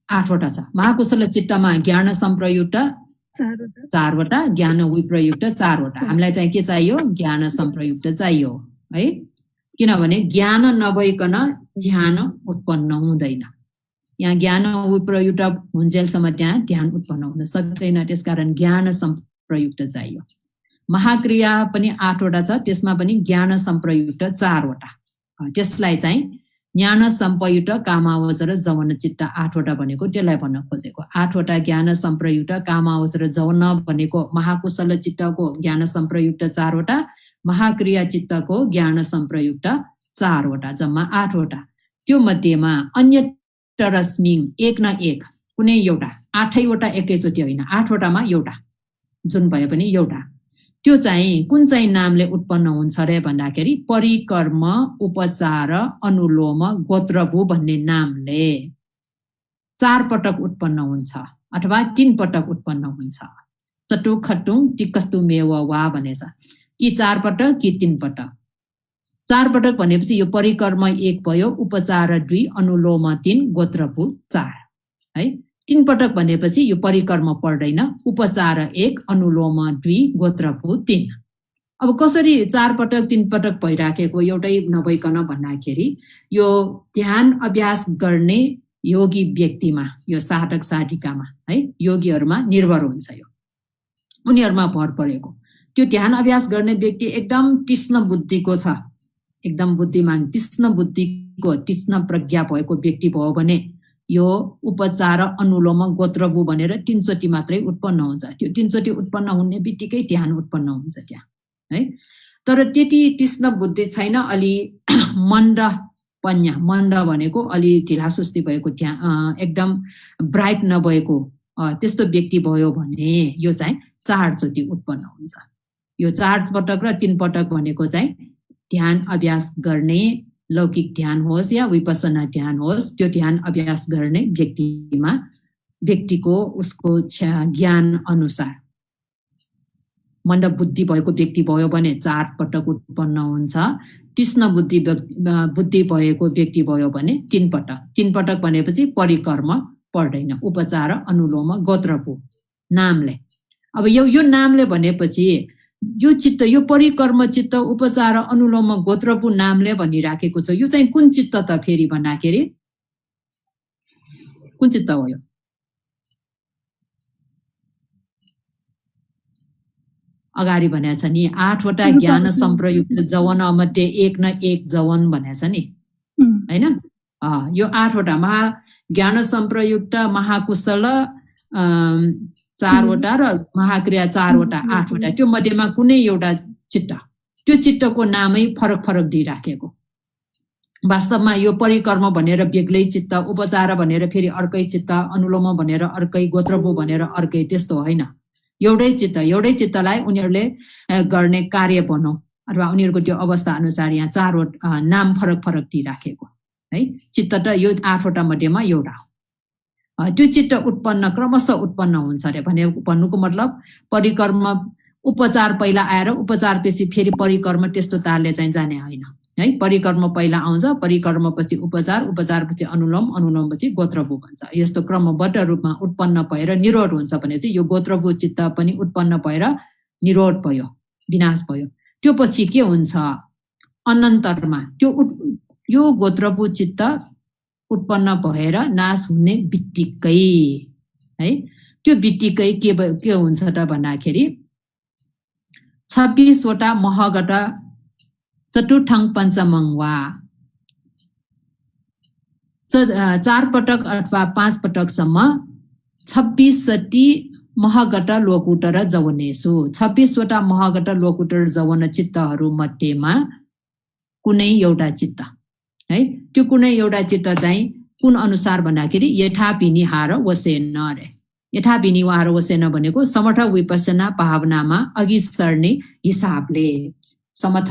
8वटा छ। महाकुशल चित्तमा ज्ञान सम्प्रयुक्त 4वटा, ज्ञान विप्रयुक्त 4वटा। हामीलाई चाहिँ के चाहियो? ज्ञान सम्प्रयुक्त चाहियो है। किनभने ज्ञान नभइकन ध्यान उत्पन्न हुँदैन। यहाँ ज्ञान विप्रयुक्त हुन्जेलसम्म त्यहाँ ध्यान उत्पन्न हुन सक्दैन। त्यसकारण ज्ञान सम्प्रयुक्त चाहियो। महाक्रिया पनि 8वटा छ, त्यसमा पनि ज्ञान सम्प्रयुक्त 4वटा। त्यसलाई चाहिँ ज्ञान सम्पयुक्त कामावचर जवन चित्त 8वटा भनेको त्यसलाई भन्न खोजेको। 8वटा ज्ञान सम्प्रयुक्त कामावचर जवन भनेको महाकुशल चित्तको ज्ञान सम्प्रयुक्त 4वटा, महाक्रिया चित्तको ज्ञान सम्प्रयुक्त 4वटा, जम्मा 8वटा। त्यो मध्येमा अन्य तरस्मिङ एक न एक कुनै एउटा, 8वटा एकैचोटि होइन, 8वटामा एउटा, जुन भए पनि एउटा। त्यो चाहिँ कुन चाहिँ नामले उत्पन्न हुन्छ रे भन्दाखेरि परिकर्म, उपचार, अनुलोम, गोत्रभू भन्ने नामले 4 पटक उत्पन्न हुन्छ अथवा 3 पटक उत्पन्न हुन्छ। चटु खटुङ टिकस्तु मेव वा भनेछ। कि 4 पटक कि 3 पटक। 4 पटक भनेपछि यो परिकर्म 1 भयो, उपचार 2, अनुलोम 3, गोत्रभू 4 है। 3 पटक भनेपछि यो परिकर्म पर्दैन, उपचार 1, अनुलोम 2, गोत्रभू 3। अब कसरी 4 पटक 3 पटक भइराखेको एउटै नभइकन भन्दाखेरि यो ध्यान अभ्यास गर्ने योगी व्यक्तिमा, यो साधक साधिकामा है, योगीहरुमा निर्भर हुन्छ। यो उनीहरुमा भर परेको। त्यो ध्यान अभ्यास गर्ने व्यक्ति एकदम तीक्ष्ण बुद्धिको छ, एकदम बुद्धिमान, तीक्ष्ण बुद्धिको, तीक्ष्ण प्रज्ञा भएको व्यक्ति भयो भने यो उपचार, अनुलोम, गोत्रभू भनेर 3 चोटि मात्रै उत्पन्न हुन्छ। त्यो 3 चोटि उत्पन्न हुने बित्तिकै ध्यान उत्पन्न हुन्छ त्यहाँ है। तर त्यति तीक्ष्ण बुद्धि छैन, अलि मन्द पन्या, मन्द भनेको अलि ढिला सुस्ती भएको, त्यहाँ एकदम ब्राइट नभएको त्यस्तो व्यक्ति भयो भने यो चाहिँ 4 चोटि उत्पन्न हुन्छ। यो 4 पटक र 3 पटक भनेको चाहिँ ध्यान अभ्यास गर्ने, लौकिक ध्यान होस् या विपसना ध्यान होस्, त्यो ध्यान अभ्यास गर्ने व्यक्तिमा, व्यक्तिको उसको ज्ञान अनुसार मन्द बुद्धि भएको व्यक्ति भयो भने 4 पटक उत्पन्न हुन्छ। तीक्ष्ण बुद्धि भएको व्यक्ति भयो भने 3 पटक। 3 पटक भनेपछि परिकर्म पर्दैन, उपचार, अनुलोम, गोत्रभू नामले। अब यो नामले भनेपछि यो चित्त, यो परिकर्म चित्त, उपचार, अनुलोम, गोत्रभू नामले भनिराखेको छ। यो चाहिँ कुन चित्त त फेरि भन्दाखेरि कुन चित्त हो यो? अगाडि भनेछ नि 8वटा ज्ञान सम्प्रयुक्त जवन मध्ये एक न एक जवन भनेछ नि हैन। यो 8वटा ज्ञान सम्प्रयुक्त महाकुशल 4वटा र महाक्रिया 4वटा, 8वटा। त्यो मध्येमा कुनै एउटा चित्त, त्यो चित्तको नामै फरक फरक दिइराखेको। वास्तवमा यो परिकर्म भनेर बेग्लै चित्त, उपचार भनेर फेरि अर्कै चित्त, अनुलोम भनेर अर्कै, गोत्रभू भनेर अर्कै, त्यस्तो होइन। एउटै चित्तलाई उनीहरूले गर्ने कार्य भनौँ अथवा उनीहरूको त्यो अवस्था अनुसार यहाँ 4वटा नाम फरक फरक दिइराखेको है। चित्त त यो 8वटा मध्येमा एउटा हो। त्यो चित्त उत्पन्न क्रमशः उत्पन्न हुन्छ अरे भन्नुको मतलब परिकर्म, उपचार पहिला आएर उपचार पछि फेरि परिकर्म त्यस्तो तारले चाहिँ जाने होइन है। परिकर्म पहिला आउँछ, परिकर्म पछि उपचार, उपचार पछि अनुलोम, अनुलोम पछि गोत्रभू भन्छ। यस्तो क्रमबद्ध रूपमा उत्पन्न भएर निरोध हुन्छ भने चाहिँ यो गोत्रभू चित्त पनि उत्पन्न भएर निरोध भयो, विनाश भयो। त्यो पछि के हुन्छ? अनन्तरमा यो गोत्रभू चित्त उत्पन्न भएर नाश हुने बित्तिकै है, त्यो बित्तिकै के हुन्छ त भन्दाखेरि 26वटा महगट चतुर्थाङ पञ्चमङ वा 4 पटक अथवा 5 पटकसम्म 26 महगट लोकुटर जवनेसु, 26वटा महगट लोकुटर जवन चित्तहरू मध्येमा कुनै एउटा चित्त है। त्यो कुनै एउटा चित्त चाहिँ कुन अनुसार भन्दाखेरि यथापि निहार वसेन रे। यथाभिनिवार वसेन भनेको समथ विपसना भावनामा अघि सर्ने हिसाबले, समथ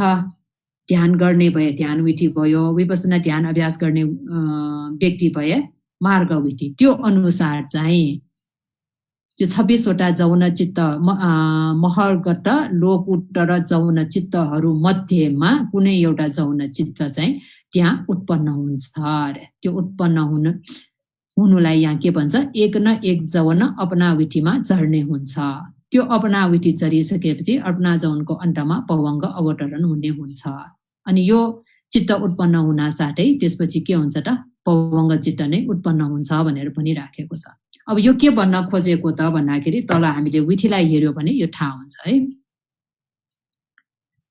ध्यान गर्ने भए ध्यान विधि भयो, विपसना ध्यान अभ्यास गर्ने व्यक्ति भए मार्ग विधि, त्यो अनुसार चाहिँ त्यो 26 वटा जौन चित्त महर्गत लोकुट र जौन चित्तहरू मध्येमा कुनै एउटा जौन चित्त चाहिँ त्यहाँ उत्पन्न हुन्छ अरे। त्यो उत्पन्न हुनुलाई यहाँ के भन्छ, एक न एक जौन अपना विधिमा झर्ने हुन्छ। त्यो अपना विधि चरिसकेपछि अपना जौनको अन्तमा पवंग अवतरण हुने हुन्छ। अनि यो चित्त उत्पन्न हुन साथै त्यसपछि के हुन्छ त, पवंग चित्त नै उत्पन्न हुन्छ भनेर पनि राखेको छ। अब यो के भन्न खोजेको त भन्दाखेरि तल हामीले विधिलाई हेर्यो भने यो थाहा हुन्छ है।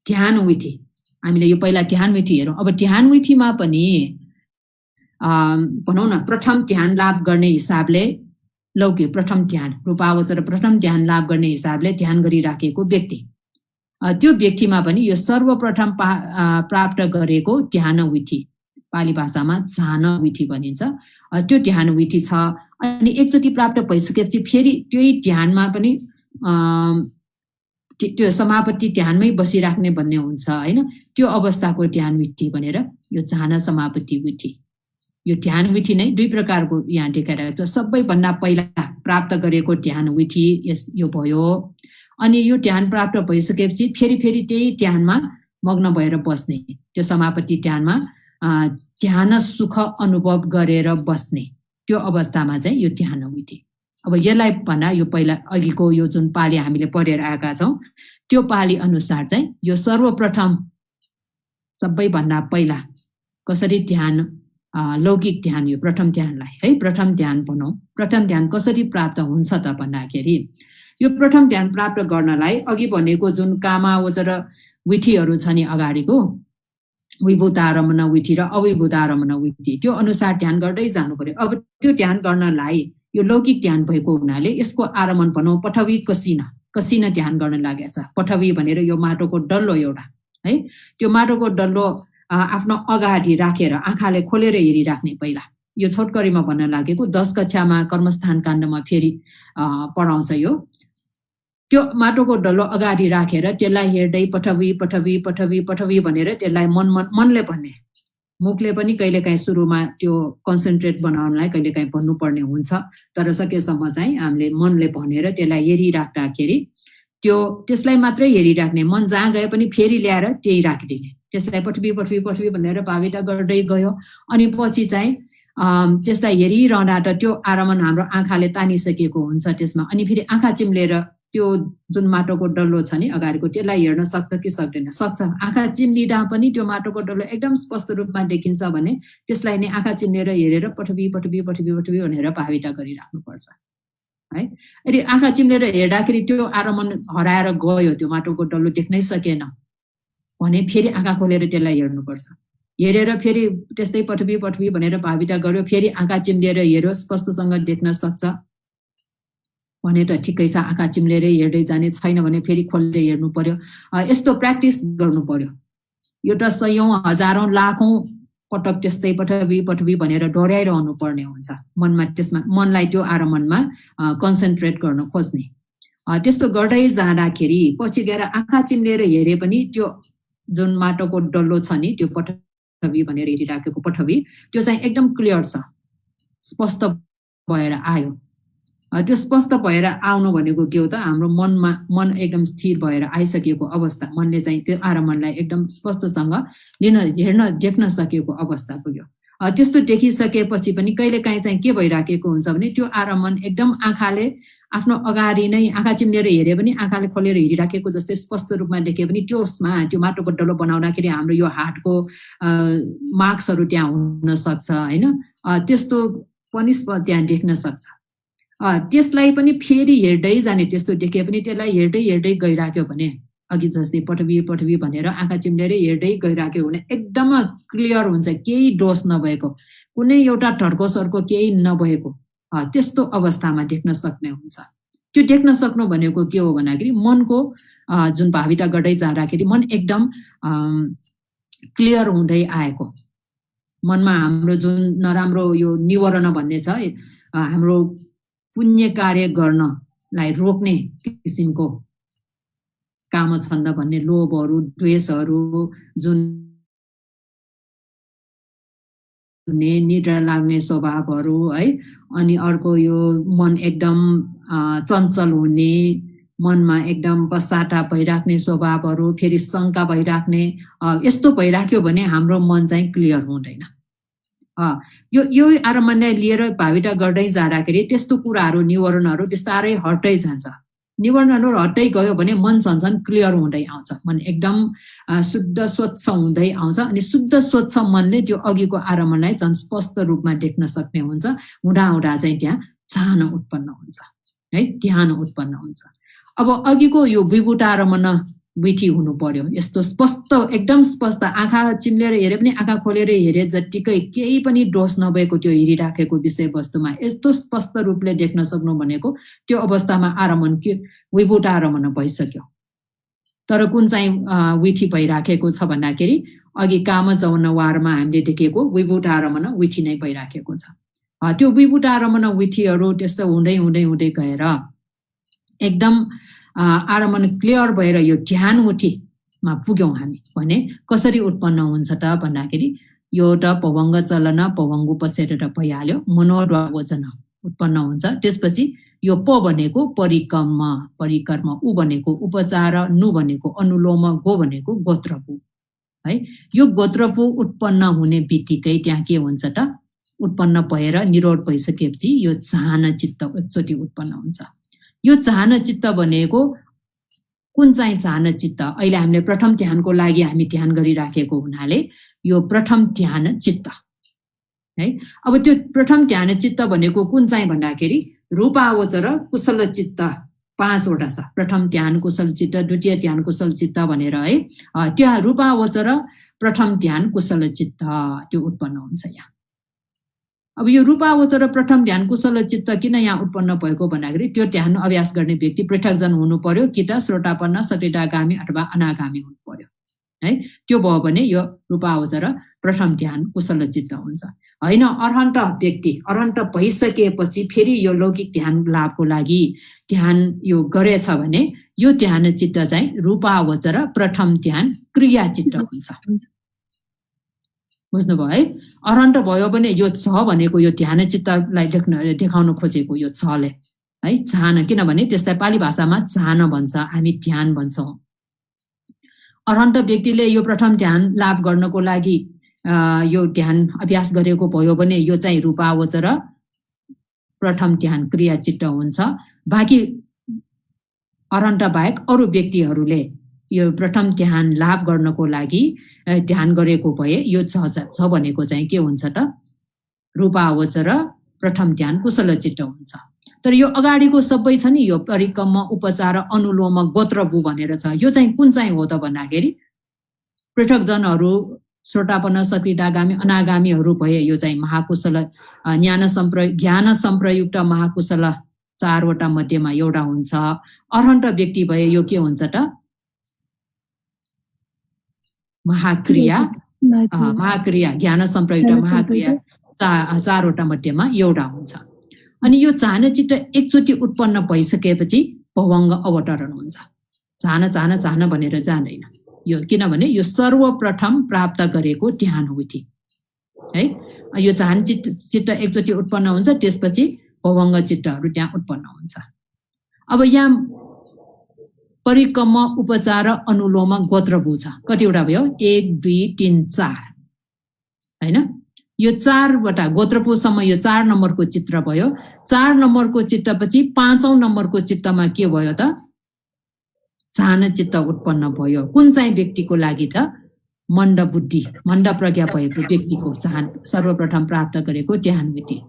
ध्यान विधि, हामीले यो पहिला ध्यान विधि हेरौँ। अब ध्यान विधिमा पनि भनौँ न प्रथम ध्यान लाभ गर्ने हिसाबले लौकिक प्रथम ध्यान रूपावचर प्रथम ध्यान लाभ गर्ने हिसाबले ध्यान गरिराखेको व्यक्ति, त्यो व्यक्तिमा पनि यो सर्वप्रथम प्राप्त गरेको ध्यान विधि, पाली भाषामा झान विधि भनिन्छ, त्यो ध्यान विधि छ। अनि एकचोटि प्राप्त भइसकेपछि फेरि त्यही ध्यानमा पनि त्यो समापत्ति ध्यानमै बसिराख्ने भन्ने हुन्छ हैन, त्यो अवस्थाको ध्यान विधि भनेर यो झान समापत्ति विधि। यो ध्यान विधि नै दुई प्रकारको यहाँ देखाइरहेको छ। सबैभन्दा पहिला प्राप्त गरेको ध्यान विधि यो भयो। अनि यो ध्यान प्राप्त भइसकेपछि फेरि त्यही ध्यानमा मग्न भएर बस्ने, त्यो समापत्ति ध्यानमा ध्यान सुख अनुभव गरेर बस्ने, त्यो अवस्थामा चाहिँ यो ध्यान विधि। अब यसलाई भन्दा यो पहिला अघिको यो जुन पाली हामीले पढेर आएका छौँ त्यो पाली अनुसार चाहिँ यो सर्वप्रथम सबैभन्दा पहिला कसरी ध्यान, लौकिक ध्यान, यो प्रथम ध्यानलाई है प्रथम ध्यान भनौँ, प्रथम ध्यान कसरी प्राप्त हुन्छ त भन्दाखेरि यो प्रथम ध्यान प्राप्त गर्नलाई अघि भनेको जुन कामावचर विधिहरू छ नि अगाडिको विभूतारमण विधि र अविभूतारमण विधि, त्यो अनुसार ध्यान गर्दै जानु पर्यो। अब त्यो ध्यान गर्नलाई यो लौकिक ध्यान भएको हुनाले यसको आरम्भ भनौँ पठवी कसिन ध्यान गर्न लागेको छ। पठवी भनेर यो माटोको डल्लो एउटा है, त्यो माटोको डल्लो आफ्नो अगाडि राखेर आँखाले खोलेर हेरिराख्ने। पहिला यो छोटकरीमा भन्न लागेको 10 कक्षामा कर्मस्थान काण्डमा फेरि पढाउँछ यो। त्यो माटोको डल्लो अगाडि राखेर त्यसलाई हेर्दै पठवी पठवी पठवी पठवी भनेर त्यसलाई मनले भन्ने, मुखले पनि कहिलेकाहीँ सुरुमा त्यो कन्सन्ट्रेट बनाउनलाई कहिलेकाहीँ भन्नुपर्ने हुन्छ, तर सकेसम्म चाहिँ हामीले मनले भनेर त्यसलाई हेरिराख्दाखेरि त्यसलाई मात्रै हेरिराख्ने, मन जहाँ गए पनि फेरि ल्याएर त्यही राखिदिने, त्यसलाई पठवी पठवी पठवी भनेर भाविता गर्दै गयो। अनि पछि चाहिँ त्यसलाई हेरिरहँदा त त्यो आरमण हाम्रो आँखाले तानिसकेको हुन्छ त्यसमा, अनि फेरि आँखा चिम्लेर त्यो जुन माटोको डल्लो छ नि अगाडिको त्यसलाई हेर्न सक्छ कि सक्दैन? सक्छ। आँखा चिम्लिँदा पनि त्यो माटोको डल्लो एकदम स्पष्ट रूपमा देखिन्छ भने त्यसलाई नै आँखा चिम्लेर हेरेर पठवी पठवी पठवी पठवी भनेर भाविता गरिराख्नुपर्छ है। यदि आँखा चिम्लेर हेर्दाखेरि त्यो आरमण हराएर गयो, त्यो माटोको डल्लो देख्नै सकेन भने फेरि आँखा खोलेर त्यसलाई हेर्नुपर्छ। हेरेर फेरि त्यस्तै पठवी पठवी भनेर भाविता गर्यो, फेरि आँखा चिम्लेर हेर्यो, स्पष्टसँग देख्न सक्छ भने त ठिकै छ, आँखा चिम्लेर हेर्दै जाने, छैन भने फेरि खोलेर हेर्नु पर्यो। यस्तो प्र्याक्टिस गर्नु पर्यो। यो त सयौं हजारौं लाखौं पटक त्यस्तै पठवी पठवी भनेर डोर्याइरहनु पर्ने हुन्छ मनमा, त्यसमा मनलाई त्यो आरमणमा कन्सन्ट्रेट गर्न खोज्ने। त्यस्तो गर्दै जाँदाखेरि पछि गएर आँखा चिम्लेर हेरे पनि त्यो जुन माटोको डल्लो छ नि त्यो पठवी भनेर हेरिराखेको पठवी त्यो चाहिँ एकदम क्लियर छ, स्पष्ट भएर आयो। त्यो स्पष्ट भएर आउनु भनेको के हो त, हाम्रो मन एकदम स्थिर भएर आइसकेको अवस्था, मनले चाहिँ त्यो आरमणलाई एकदम स्पष्टसँग हेर्न देख्न सकेको अवस्था पुग्यो। त्यस्तो देखिसकेपछि पनि कहिलेकाहीँ चाहिँ के भइराखेको हुन्छ भने त्यो आरमण एकदम आँखाले आफ्नो अगाडि नै आँखा चिम्लेर हेरे पनि आँखाले खोलेर हेरिराखेको जस्तै स्पष्ट रूपमा देखे पनि त्यसमा त्यो माटोको डल्लो बनाउँदाखेरि हाम्रो यो हार्टको मार्क्सहरू त्यहाँ हुन सक्छ हैन, त्यस्तो पनि त्यहाँ देख्न सक्छ। त्यसलाई पनि फेरि हेर्दै जाने, त्यस्तो देखे पनि त्यसलाई हेर्दै हेर्दै गइराख्यो भने अघि जस्तै पठवी पठवी भनेर आँखा चिम्लेर हेर्दै गइराख्यो भने एकदम क्लियर हुन्छ, केही दोष नभएको, कुनै एउटा ठर्को सर्को केही नभएको, त्यस्तो अवस्थामा देख्न सक्ने हुन्छ। त्यो देख्न सक्नु भनेको के हो भन्दाखेरि मनको जुन भाविता गर्दै जाँदाखेरि मन एकदम क्लियर हुँदै आएको, मनमा हाम्रो जुन नराम्रो यो निवरण भन्ने छ, हाम्रो पुण्य कार्य गर्नलाई रोक्ने किसिमको कामछन्द भन्ने लोभहरू द्वेषहरू जुन निद्रा लाग्ने स्वभावहरू है अनि अर्को यो मन एकदम चञ्चल हुने मनमा एकदम पश्चाताप भइराख्ने स्वभावहरू फेरि शङ्का भइराख्ने यस्तो भइराख्यो भने हाम्रो मन चाहिँ क्लियर हुँदैन यो आरम्भलाई लिएर भाविता गर्दै जाँदाखेरि त्यस्तो कुराहरू निवारणहरू बिस्तारै हट्दै जान्छ निवारणहरू हट्दै गयो भने मन झन् क्लियर हुँदै आउँछ मन एकदम शुद्ध स्वच्छ हुँदै आउँछ अनि शुद्ध स्वच्छ मनले त्यो अघिको आरम्भलाई झन् स्पष्ट रूपमा देख्न सक्ने हुन्छ हुँदा चाहिँ त्यहाँ चाहना उत्पन्न हुन्छ है ध्यान उत्पन्न हुन्छ अब अघिको यो विभूत आरम्भन विधि हुनु पर्यो यस्तो स्पष्ट एकदम स्पष्ट आँखा चिम्लेर हेरे पनि आँखा खोलेर हेरे जत्तिकै केही पनि दोष नभएको त्यो हेरिराखेको विषयवस्तुमा यस्तो स्पष्ट रूपले देख्न सक्नु भनेको त्यो अवस्थामा आरम्भन के विभूत आरम्भन भइसक्यो तर कुन चाहिँ विधि भइराखेको छ भन्दाखेरि अघि काम जौन वारमा हामीले देखेको विभूत आरम्भन विधि नै भइराखेको छ त्यो विभूत आरम्भन विधिहरू त्यस्तो हुँदै हुँदै हुँदै गएर एकदम आरम्भन क्लियर भएर यो ध्यान विधिमा पुग्यौं हामी भने कसरी उत्पन्न हुन्छ त भन्दाखेरि यो त पवंग चलन पवंग उपसेरेर भइहाल्यो मनोद्वावचन उत्पन्न हुन्छ त्यसपछि यो प भनेको परिकर्म उ भनेको उपचार नु भनेको अनुलोम गो भनेको गोत्रपु है यो गोत्रपु उत्पन्न हुने बित्तिकै त्यहाँ के हुन्छ त उत्पन्न भएर निरोध भइसकेपछि यो चाहना चित्त एकचोटि उत्पन्न हुन्छ यो चाहना चित्त भनेको कुन चाहिँ चाहना चित्त अहिले हामीले प्रथम ध्यानको लागि हामी ध्यान गरिराखेको हुनाले यो प्रथम ध्यान चित्त है अब त्यो प्रथम ध्यान चित्त भनेको कुन चाहिँ भन्दाखेरि रूपावचर कुशल चित्त 5 वटा छ प्रथम ध्यान कुशल चित्त द्वितीय ध्यान कुशल चित्त भनेर है त्यहाँ रूपावचर प्रथम ध्यान कुशल चित्त त्यो उत्पन्न हुन्छ यहाँ अब यो रूपावचर प्रथम ध्यान कुशल चित्त किन यहाँ उत्पन्न भएको भन्दाखेरि त्यो ध्यान अभ्यास गर्ने व्यक्ति पृथकजन हुनु पर्यो कि त श्रोतापन्न सकृतागामी अथवा अनागामी हुनु पर्यो है त्यो भयो भने यो रूपावचर प्रथम ध्यान कुशल चित्त हुन्छ हैन अरहन्त व्यक्ति अरहन्त भइसकेपछि फेरि यो लौकिक ध्यान लाभको लागि ध्यान यो गरेछ भने यो ध्यान चित्त चाहिँ रूपावचर प्रथम ध्यान क्रिया चित्त हुन्छ बुझ्नुभयो है अरहन्त भयो भने यो छ भनेको यो ध्यान चित्तलाई देखाउन खोजेको यो छले है चाहना किनभने त्यसलाई पाली भाषामा चाहना भन्छ हामी ध्यान भन्छौं अरहन्त व्यक्तिले यो प्रथम ध्यान लाभ गर्नको लागि यो ध्यान अभ्यास गरेको भयो भने यो चाहिँ रूपावचर प्रथम ध्यान क्रिया चित्त हुन्छ बाँकी अरहन्त बाहेक अरु व्यक्तिहरूले यो प्रथम ध्यान लाभ गर्नको लागि ध्यान गरेको भए यो छ भनेको चाहिँ के हुन्छ त रूपावचर प्रथम ध्यान कुशल चित्त हुन्छ तर यो अगाडिको सबै छ नि यो परिकर्म उपचार अनुलोम गोत्रभु भनेर छ यो चाहिँ कुन चाहिँ हो त भन्दाखेरि पृथकजनहरू श्रोतापन्न सकृतागामी अनागामीहरू भए यो चाहिँ महाकुशल ज्ञान सम्प्रयुक्त महाकुशल 4 वटा मध्येमा एउटा हुन्छ अरहन्त व्यक्ति भए यो के हुन्छ त महाक्रिया ज्ञान सम्प्रयुक्त महाक्रिया 4 वटा मध्येमा एउटा हुन्छ अनि यो चाहना चित्त एकचोटि उत्पन्न भइसकेपछि भवंग अवतरण हुन्छ चाहना भनेर जान्दैन यो किनभने यो सर्वप्रथम प्राप्त गरेको ध्यान विधि है यो चाहना चित्त एकचोटि उत्पन्न हुन्छ त्यसपछि भवंग चित्तहरू त्यहाँ उत्पन्न हुन्छ अब यहाँ परिकर्म उपचार अनुलोम गोत्रभु छ कतिवटा भयो 1 2 3 4 हैन यो 4 वटा गोत्रभुसम्म यो 4 नम्बरको चित्र भयो 4 नम्बरको चित्तपछि 5औं नम्बरको चित्तमा के भयो त चाहना चित्त उत्पन्न भयो कुन चाहिँ व्यक्तिको लागि त मण्ड बुद्धि मण्ड प्रज्ञा भएको व्यक्तिको चाहना सर्वप्रथम प्राप्त गरेको ध्यान विधि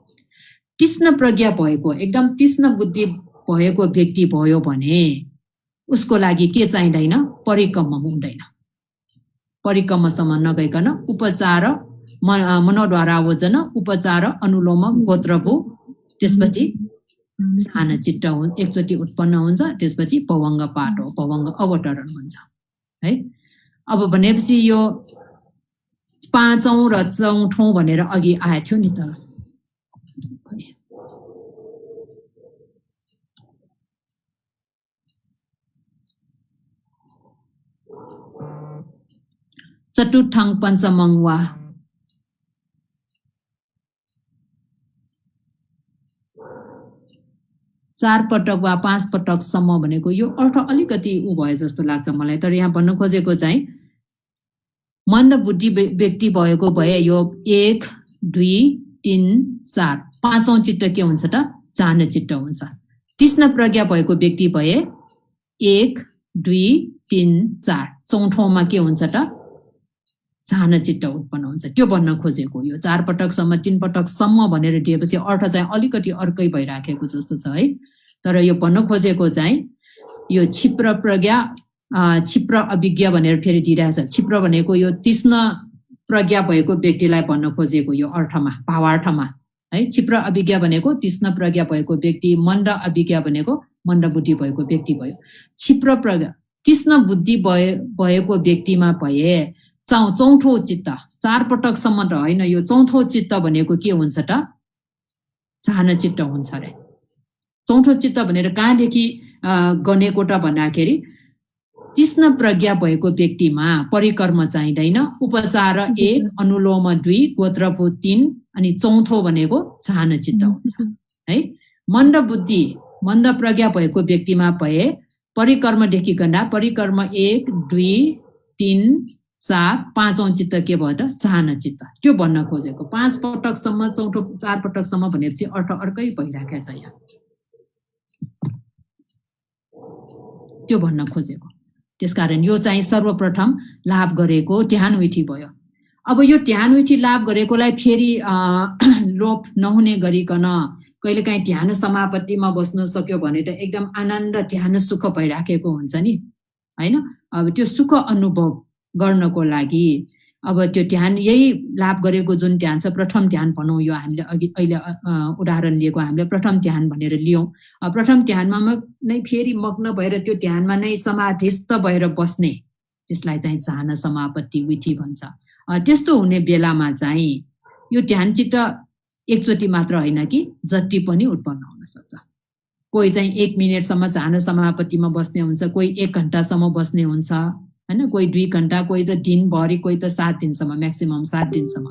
तीक्ष्ण प्रज्ञा भएको एकदम तीक्ष्ण बुद्धि भएको व्यक्ति भयो भने उसको लागि के चाहिँदैन परिकर्म हुँदैन परिकर्मसम्म नगइकन उपचार मनोद्वारा वचन उपचार अनुलोम गोत्रभु त्यसपछि चाहना चित्त एकचोटि उत्पन्न हुन्छ त्यसपछि भवंग पाठ हो भवंग अवतरण हुन्छ है अब भनेपछि यो 5औं र 4औं भनेर अघि आएको थियो नि त चतुर्थाङ पञ्चमङ वा। चार पटक वा 5 पटकसम्म भनेको यो अर्थ अलिकति उ भए जस्तो लाग्छ मलाई। तर यहाँ भन्न खोजेको चाहिँ मन्द बुद्धि व्यक्ति भएको भए यो 1 2 3 4 पाँचौं चित्त के हुन्छ त चाहना चित्त हुन्छ। तीक्ष्ण प्रज्ञा भएको व्यक्ति भए 1 2 3 4 चौथोमा के हुन्छ त चाहना चित्त उत्पन्न हुन्छ। त्यो भन्न खोजेको यो 4 पटकसम्म 3 पटकसम्म भनेर दिएपछि अर्थ चाहिँ अलिकति अर्कै भइराखेको जस्तो छ है। तर यो भन्न खोजेको चाहिँ यो क्षिप्र प्रज्ञा क्षिप्र अभिज्ञा भनेर फेरि दिइरहेछ। क्षिप्र भनेको यो तीक्ष्ण प्रज्ञा भएको व्यक्तिलाई भन्न खोजेको यो अर्थमा भावार्थमा है। क्षिप्र अभिज्ञा भनेको तीक्ष्ण प्रज्ञा भएको व्यक्ति, मन्द अभिज्ञा भनेको मन्द बुद्धि भएको व्यक्ति भयो। क्षिप्र प्रज्ञा तीक्ष्ण बुद्धि भएको व्यक्तिमा भए चौथो चित्त 4 पटकसम्म त होइन, यो चौथो चित्त भनेको के हुन्छ त चाहना चित्त हुन्छ रे। चौथो चित्त भनेर कहाँदेखि गनेको त भन्दाखेरि तीक्ष्ण प्रज्ञा भएको व्यक्तिमा परिकर्म चाहिँदैन, उपचार 1 अनुलोम 2 गोत्रपु 3 अनि चौथो भनेको चाहना चित्त हुन्छ है। मन्द बुद्धि मन्द प्रज्ञा भएको व्यक्तिमा भए परिकर्मदेखि गन्दा परिकर्म 1 2 3 4 पाँचौं चित्त के भयो त चाहना चित्त। त्यो भन्न खोजेको 5 पटकसम्म चौथो 4 पटकसम्म भनेपछि अर्थ अर्कै भइराखेको छ यहाँ। त्यो भन्न खोजेको। त्यसकारण यो चाहिँ सर्वप्रथम लाभ गरेको ध्यानविधि भयो। अब यो ध्यानविधि लाभ गरेकोलाई फेरि लोप नहुने गरिकन कहिलेकाहीँ ध्यान समापत्तिमा बस्न सक्यो भने त एकदम आनन्द ध्यान सुख भइराखेको हुन्छ नि हैन। अब त्यो सुख अनुभव गर्नको लागि अब त्यो ध्यान यही लाभ गरेको जुन ध्यान छ प्रथम ध्यान भनौँ, यो हामीले अहिले उदाहरण लिएको हामीले प्रथम ध्यान भनेर लियौँ। प्रथम ध्यानमा नै फेरि मग्न भएर त्यो ध्यानमा नै समाधिस्थ भएर बस्ने त्यसलाई चाहिँ चाहना समापत्ति विधि भन्छ। त्यस्तो हुने बेलामा चाहिँ यो ध्यान चित्त एकचोटि मात्र होइन कि जति पनि उत्पन्न हुन सक्छ। कोही चाहिँ 1 मिनेटसम्म चाहना समापत्तिमा बस्ने हुन्छ, कोही 1 घण्टासम्म बस्ने हुन्छ हैन, कोही 2 घण्टा, कोही त दिनभरि, कोही त 7 दिनसम्म, म्याक्सिमम 7 दिनसम्म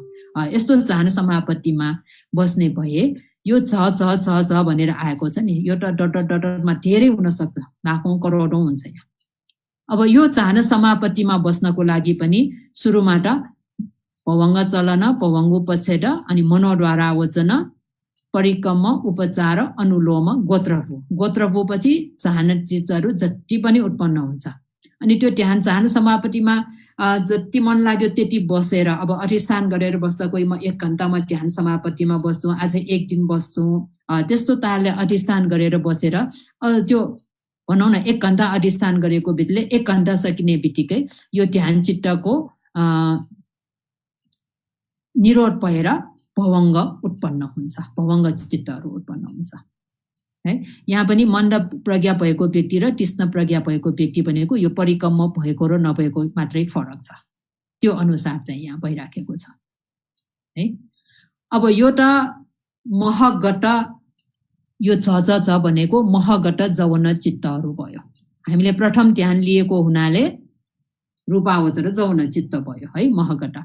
यस्तो चाहना समापत्तिमा बस्ने भए यो छ भनेर आएको छ नि, यो त डटमा धेरै हुन सक्छ, लाखौं करोडौं हुन्छ यहाँ। अब यो चाहना समापत्तिमा बस्नको लागि पनि सुरुमा त भवङ्ग चलन भवङ्ग उपच्छेद अनि मनोद्वारा वचन परिकर्म उपचार अनुलोम गोत्रभू पछि चाहना चित्तहरू जति पनि उत्पन्न हुन्छ। अनि त्यो ध्यान चाहना समापत्तिमा जति मन लाग्यो त्यति बसेर अब अधिष्ठान गरेर बस्दा कोही म 1 घण्टामा ध्यान समापत्तिमा बस्छु, आज 1 दिन बस्छु, त्यस्तो तारले अधिष्ठान गरेर बसेर त्यो भनौँ न 1 घण्टा अधिष्ठान गरेको बित्तिकै 1 घण्टा सकिने बित्तिकै यो ध्यान चित्तको निरोध भएर भवङ्ग उत्पन्न हुन्छ, भवङ्ग चित्तहरू उत्पन्न हुन्छ है। यहाँ पनि मन्द प्रज्ञा भएको व्यक्ति र तीक्ष्ण प्रज्ञा भएको व्यक्ति भनेको यो परिकर्म भएको र नभएको मात्रै फरक छ। त्यो अनुसार चाहिँ यहाँ भइराखेको छ है। अब यो त महगट यो छ भनेको महगट जवन चित्तहरू भयो। हामीले प्रथम ध्यान लिएको हुनाले रूपावचर जवन चित्त भयो है महगट।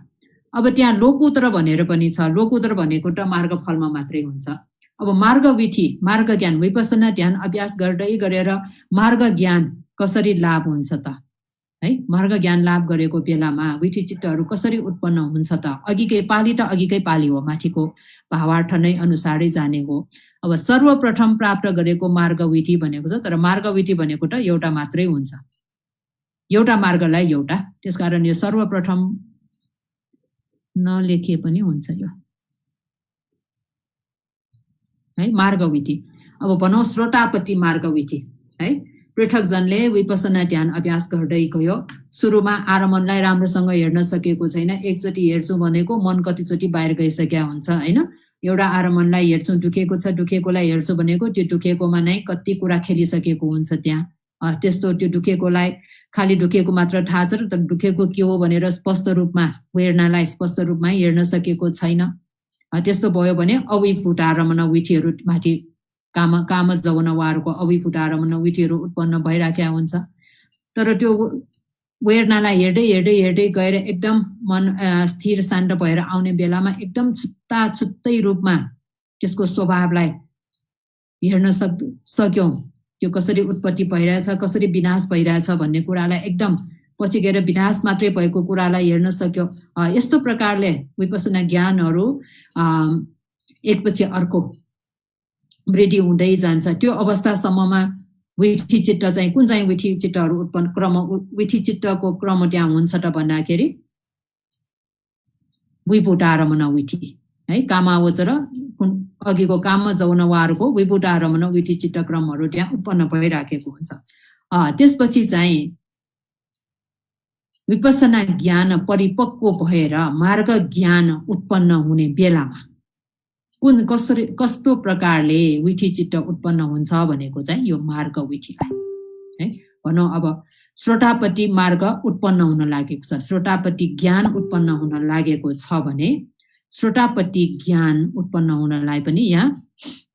अब त्यहाँ लोकोत्तर भनेर पनि छ। लोकोत्तर भनेको त मार्गफलमा मात्रै हुन्छ। अब मार्ग विधि मार्ग ज्ञान विपसना ध्यान अभ्यास गर्दै गरेर मार्ग ज्ञान कसरी लाभ हुन्छ त है। मार्ग ज्ञान लाभ गरेको बेलामा विधि चित्तहरू कसरी उत्पन्न हुन्छ त अघिकै पाली हो, माथिको भावार्थ नै अनुसारै जाने हो। अब सर्वप्रथम प्राप्त गरेको मार्ग विधि भनेको छ, तर मार्ग विधि भनेको त एउटा मात्रै हुन्छ, एउटा मार्गलाई एउटा। त्यसकारण यो सर्वप्रथम नलेखे पनि हुन्छ यो है मार्ग विधि। अब भनौँ श्रोतापट्टि मार्ग विधि है। पृथकजनले विपसना ध्यान अभ्यास गर्दै गयो, सुरुमा आरमणलाई राम्रोसँग हेर्न सकेको छैन, एकचोटि हेर्छु भनेको मन कतिचोटि बाहिर गइसकेका हुन्छ हैन। एउटा आरमणलाई हेर्छु दुखेको छ, दुखेकोलाई हेर्छु भनेको त्यो दुखेकोमा नै कति कुरा खेलिसकेको हुन्छ त्यहाँ। त्यस्तो त्यो दुखेकोलाई खाली दुखेको मात्र थाहा छ, तर दुखेको के हो भनेर स्पष्ट रूपमा हेर्नलाई स्पष्ट रूपमा हेर्न सकेको छैन। त्यस्तो भयो भने अविभूत आरमण विधिहरू माथि काम जवन वारको अविभूत आरमण विधिहरू उत्पन्न भइराखेका हुन्छ। तर त्यो वेदनालाई हेर्दै हेर्दै हेर्दै गएर एकदम मन स्थिर शान्त भएर आउने बेलामा एकदम छुट्टै रूपमा त्यसको स्वभावलाई हेर्न सक्यौं। त्यो कसरी उत्पत्ति भइरहेछ, कसरी विनाश भइरहेछ भन्ने कुरालाई एकदम पछि गएर विनाश मात्रै भएको कुरालाई हेर्न सक्यौं। यस्तो प्रकारले विपसना ज्ञानहरू एकपछि अर्को वृद्धि हुँदै जान्छ। त्यो अवस्थासम्ममा विठी चित्त चाहिँ कुन चाहिँ विठी चित्तहरू उत्पन्न क्रम विठी चित्तको क्रम त्यहाँ हुन्छ त भन्दाखेरि विपुटारमण विठी है, कामावचर अघिको काममा जौनवारको विपुटारमण विठी चित्त क्रमहरू त्यहाँ उत्पन्न भइराखेको हुन्छ। त्यसपछि चाहिँ विपसना ज्ञान परिपक्व भएर मार्ग ज्ञान उत्पन्न हुने बेलामा कस्तो प्रकारले विठी चित्त उत्पन्न हुन्छ भनेको चाहिँ यो मार्ग विठीलाई है। भनौँ अब श्रोतापट्टि मार्ग उत्पन्न हुन लागेको छ, श्रोतापट्टि ज्ञान उत्पन्न हुन लागेको छ भने श्रोतापट्टि ज्ञान उत्पन्न हुनलाई पनि यहाँ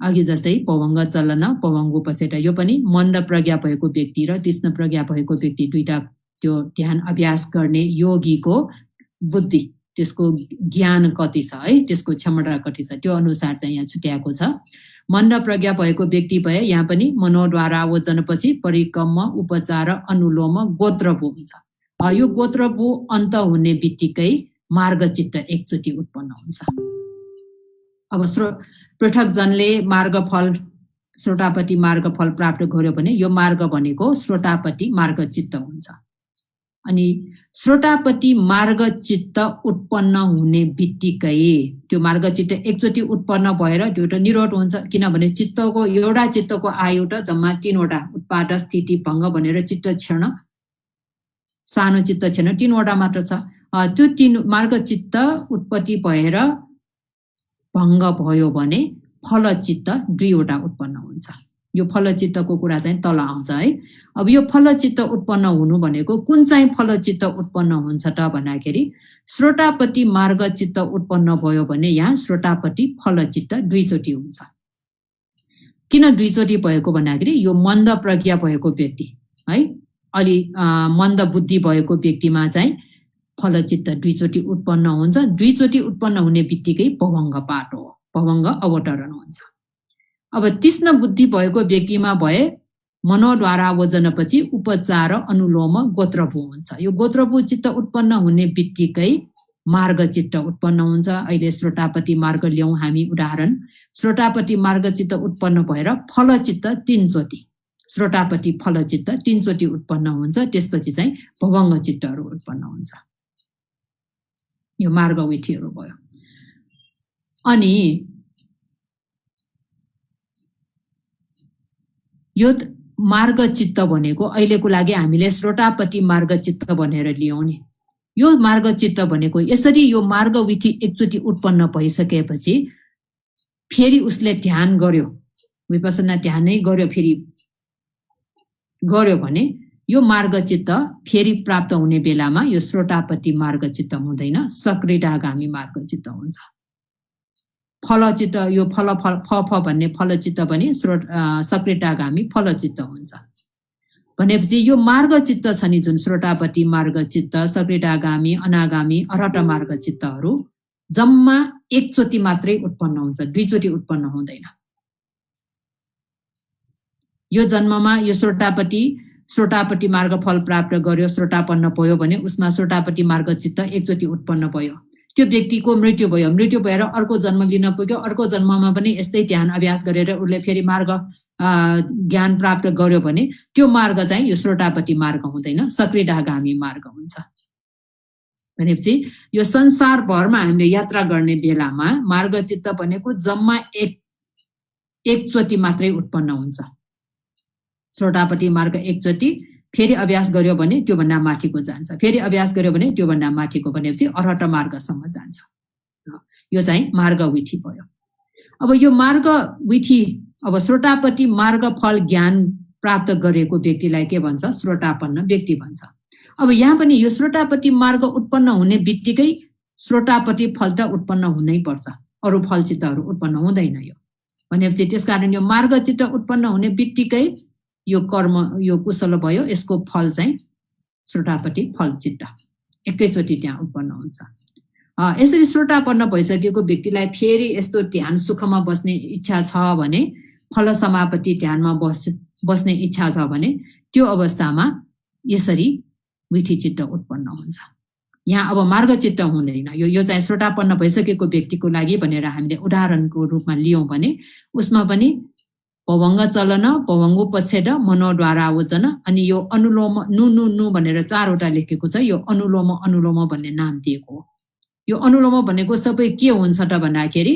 अघि जस्तै पवङ्ग चलन पवङ्ग उपसेट यो पनि मन्द प्रज्ञा भएको व्यक्ति र तीक्ष्ण प्रज्ञा भएको व्यक्ति दुईटा त्यो ध्यान अभ्यास गर्ने योगीको बुद्धि त्यसको ज्ञान कति छ है, त्यसको क्षमता कति छ त्यो अनुसार चाहिँ यहाँ छुट्याएको छ। मन्द प्रज्ञा भएको व्यक्ति भए यहाँ पनि मनोद्वारा वचनपछि परिक्रम उपचार अनुलोम गोत्रभू हुन्छ। यो गोत्रभू अन्त हुने बित्तिकै मार्गचित्त एकचोटि उत्पन्न हुन्छ। अब पृथक जनले मार्गफल श्रोतापट्टि मार्गफल प्राप्त गर्यो भने यो मार्ग भनेको श्रोतापट्टि मार्गचित्त हुन्छ। अनि श्रोतापट्टि मार्गचित्त उत्पन्न हुने बित्तिकै त्यो मार्गचित्त एकचोटि उत्पन्न भएर त्यो निरोध हुन्छ। किनभने चित्तको एउटा चित्तको आयु त जम्मा 3वटा उत्पाद स्थिति भङ्ग भनेर चित्त क्षण सानो चित्त क्षण 3वटा मात्र छ। त्यो 3 मार्गचित्त उत्पत्ति भएर भङ्ग भयो भने फलचित्त 2वटा उत्पन्न हुन्छ। यो फलचित्तको कुरा चाहिँ तल आउँछ है। अब यो फलचित्त उत्पन्न हुनु भनेको कुन चाहिँ फलचित्त उत्पन्न हुन्छ त भन्दाखेरि श्रोतापट्टि मार्गचित्त उत्पन्न भयो भने यहाँ श्रोतापट्टि फलचित्त 2चोटि हुन्छ। किन 2चोटि भएको भन्दाखेरि यो मन्द प्रज्ञा भएको व्यक्ति है, अलि मन्द बुद्धि भएको व्यक्तिमा चाहिँ फलचित्त 2चोटि उत्पन्न हुन्छ। 2चोटि उत्पन्न हुने बित्तिकै पवङ्ग पाठ हो, पवङ्ग अवतरण हुन्छ। अब तीक्ष्ण बुद्धि भएको व्यक्तिमा भए मनोद्वारा वचनपछि उपचार अनुलोम गोत्रभू हुन्छ। यो गोत्रभू चित्त उत्पन्न हुने बित्तिकै मार्गचित्त उत्पन्न हुन्छ। अहिले श्रोतापट्टि मार्ग ल्याउँ हामी उदाहरण। श्रोतापट्टि मार्गचित्त उत्पन्न भएर फलचित्त 3चोटि श्रोतापट्टि फलचित्त 3चोटि उत्पन्न हुन्छ। त्यसपछि चाहिँ भवङ्ग चित्तहरू उत्पन्न हुन्छ। यो मार्ग विठीहरू भयो। अनि यो मार्गचित्त भनेको अहिलेको लागि हामीले श्रोतापट्टि मार्गचित्त भनेर लियौँ नि। यो मार्गचित्त भनेको यसरी यो मार्ग विठी एकचोटि उत्पन्न भइसकेपछि फेरि उसले ध्यान गर्यो, विपसना ध्यानै गर्यो, फेरि गर्यो भने यो मार्गचित्त फेरि प्राप्त हुने बेलामा यो श्रोतापट्टि मार्गचित्त हुँदैन, सक्रियतागामी मार्गचित्त हुन्छ। फलचित्त यो फल भन्ने फलचित्त पनि सक्रियतागामी फलचित्त हुन्छ। भनेपछि यो मार्गचित्त छ नि जुन श्रोतापट्टि मार्गचित्त सक्रियतागामी अनागामी अरहत मार्गचित्तहरू जम्मा एकचोटि मात्रै उत्पन्न हुन्छ, 2चोटि उत्पन्न हुँदैन। यो जन्ममा यो श्रोतापट्टि मार्ग फल प्राप्त गर्यो, श्रोतापन्न भयो भने उसमा श्रोतापट्टि मार्गचित्त एकचोटि उत्पन्न भयो। त्यो व्यक्तिको मृत्यु भयो, मृत्यु भएर अर्को जन्म लिन पुग्यो। अर्को जन्ममा पनि यस्तै ध्यान अभ्यास गरेर उसले फेरि मार्ग ज्ञान प्राप्त गर्यो भने त्यो मार्ग चाहिँ यो श्रोतापट्टि मार्ग हुँदैन, सक्रियतागामी मार्ग हुन्छ। भनेपछि यो संसारभरमा हामीले यात्रा गर्ने बेलामा मार्गचित्त भनेको जम्मा एकचोटि मात्रै उत्पन्न हुन्छ। श्रोतापट्टि मार्ग एकचोटि, फेरि अभ्यास गर्यो भने त्योभन्दा माथिको जान्छ, फेरि अभ्यास गर्यो भने त्योभन्दा माथिको, भनेपछि अरहत मार्गसम्म जान्छ। यो चाहिँ मार्ग विठी भयो। अब यो मार्ग विठी अब श्रोतापट्टि मार्ग फल ज्ञान प्राप्त गरेको व्यक्तिलाई के भन्छ? श्रोतापन्न व्यक्ति भन्छ। अब यहाँ पनि यो श्रोतापट्टि मार्ग उत्पन्न हुने बित्तिकै श्रोतापट्टि फल त उत्पन्न हुनै पर्छ, अरू फलचित्तहरू उत्पन्न हुँदैन। यो भनेपछि त्यसकारण यो मार्गचित्त उत्पन्न हुने बित्तिकै यो कर्म यो कुशल भयो, यसको फल चाहिँ श्रोतापट्टि फलचित्त एकैचोटि त्यहाँ उत्पन्न हुन्छ। यसरी श्रोतापन्न भइसकेको व्यक्तिलाई फेरि यस्तो ध्यान सुखमा बस्ने इच्छा छ भने, फल समापट्टि ध्यानमा बस्ने इच्छा छ भने त्यो अवस्थामा यसरी विठी चित्त उत्पन्न हुन्छ। यहाँ अब मार्ग चित्त हुँदैन। यो चाहिँ श्रोतापन्न भइसकेको व्यक्तिको लागि भनेर हामीले उदाहरणको रूपमा लियौँ भने उसमा पनि पवङ्ग चलन, पवङ्गु पच्छेद, मनोद्वारा वचन अनि यो अनुलोम नु भनेर 4वटा लेखेको छ। यो अनुलोम भन्ने नाम दिएको हो। यो अनुलोम भनेको सबै के हुन्छ त भन्दाखेरि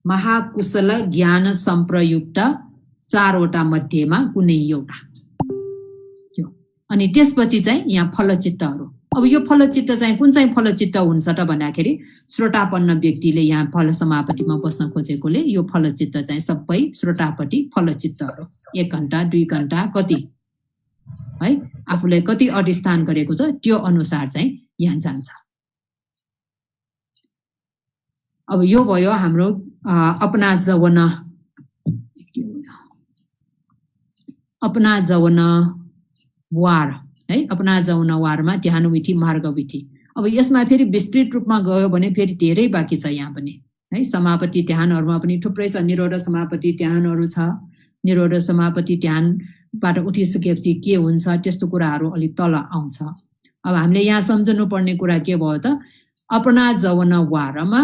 महाकुशल ज्ञान सम्प्रयुक्त 4वटा मध्येमा कुनै एउटा। अनि त्यसपछि चाहिँ यहाँ फलचित्तहरू। अब यो फलचित्त चाहिँ कुन चाहिँ फलचित्त हुन्छ त भन्दाखेरि श्रोतापन्न व्यक्तिले यहाँ फल समापतिमा बस्न खोजेकोले यो फलचित्त चाहिँ सबै श्रोतापट्टि फलचित्तहरू 1 घण्टा 2 घण्टा कति है आफूले कति अधिष्ठान गरेको छ त्यो अनुसार चाहिँ यहाँ जान्छ। अब यो भयो हाम्रो अपना जवन वार है। अपना जवन वारमा ध्यान विधि मार्ग विधि। अब यसमा फेरि विस्तृत रूपमा गयो भने फेरि धेरै बाँकी छ यहाँ पनि है। समापति ध्यानहरूमा पनि थुप्रै छ। निरोध समापति ध्यानहरू छ। निरोध समापति ध्यानबाट उठिसकेपछि के हुन्छ त्यस्तो कुराहरू अलिक तल आउँछ। अब हामीले यहाँ सम्झनु पर्ने कुरा के भयो त अपना जवन वारमा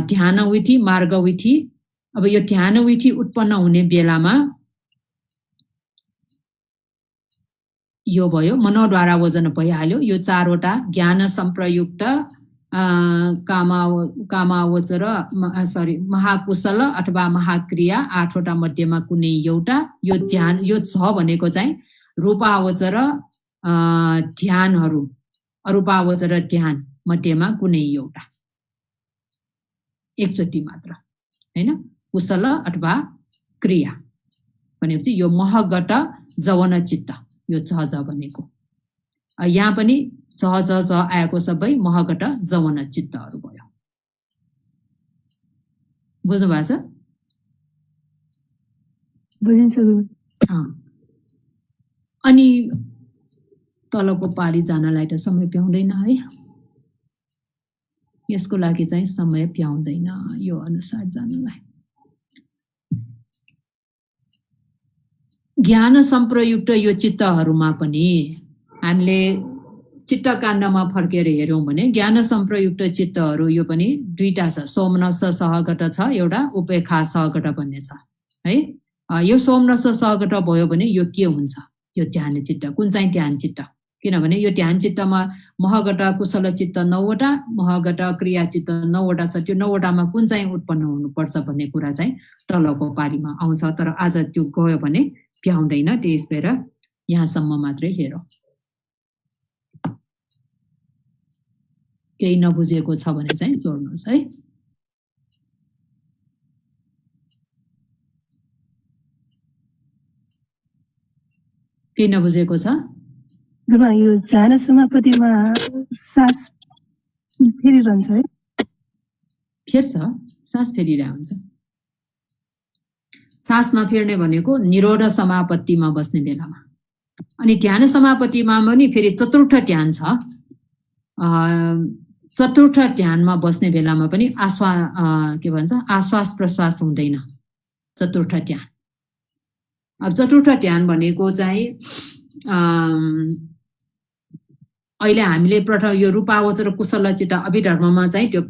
ध्यान विधि मार्ग विधि। अब यो ध्यान विधि उत्पन्न हुने बेलामा यो भयो मनोद्वारा वचन भइहाल्यो। यो 4वटा ज्ञान सम्प्रयुक्त कामावचर महाकुशल अथवा महाक्रिया 8वटा मध्येमा कुनै एउटा। यो ध्यान यो छ भनेको चाहिँ रूपावचर ध्यानहरू, अरूपावचर ध्यान मध्येमा कुनै एउटा, एकचोटि मात्र हैन। कुशल अथवा क्रिया भनेपछि यो महगट जवन चित्त यो छ भनेको। यहाँ पनि छ आएको सबै महगट जवन चित्तहरू भयो। बुझ्नु भएको छ? बुझिन्छ। अनि तलको पारी जानलाई त समय पाउँदैन है। यसको लागि चाहिँ समय पाउँदैन यो अनुसार जानलाई। ज्ञान सम्प्रयुक्त यो चित्तहरूमा पनि हामीले चित्तकाण्डमा फर्केर हेर्यौं भने ज्ञान सम्प्रयुक्त चित्तहरू यो पनि 2टा छ। सोमनस सहगत छ, एउटा उपेक्षा सहगत भन्ने छ है। यो सोमनस सहगत भयो भने यो के हुन्छ? यो ध्यान चित्त। कुन चाहिँ ध्यान चित्त? किनभने यो ध्यान चित्तमा महगत कुशल चित्त 9वटा, महगत क्रिया चित्त 9वटा छ। त्यो 9वटामा कुन चाहिँ उत्पन्न हुनुपर्छ भन्ने कुरा चाहिँ तलको पारीमा आउँछ। तर आज त्यो गयो भने भ्याउँदैन। त्यस भएर यहाँसम्म मात्रै हेरौँ। केही नबुझेको छ भने चाहिँ जोड्नुहोस् है। केही नबुझेको छ? यो ध्यान समापतिमा सास फेरिरहन्छ है? फेर्छ, सास फेरिरहेको हुन्छ। सास नफेर्ने भनेको निरोध समापत्तिमा बस्ने बेलामा। अनि ध्यान समापत्तिमा पनि फेरि चतुर्थ ध्यान छ। चतुर्थ ध्यानमा बस्ने बेलामा पनि आश्वास प्रश्वास हुँदैन चतुर्थ ध्यान। अब चतुर्थ ध्यान भनेको चाहिँ अहिले हामीले प्रथम यो रूपावचर कुशल चित्त अभिधर्ममा चाहिँ त्यो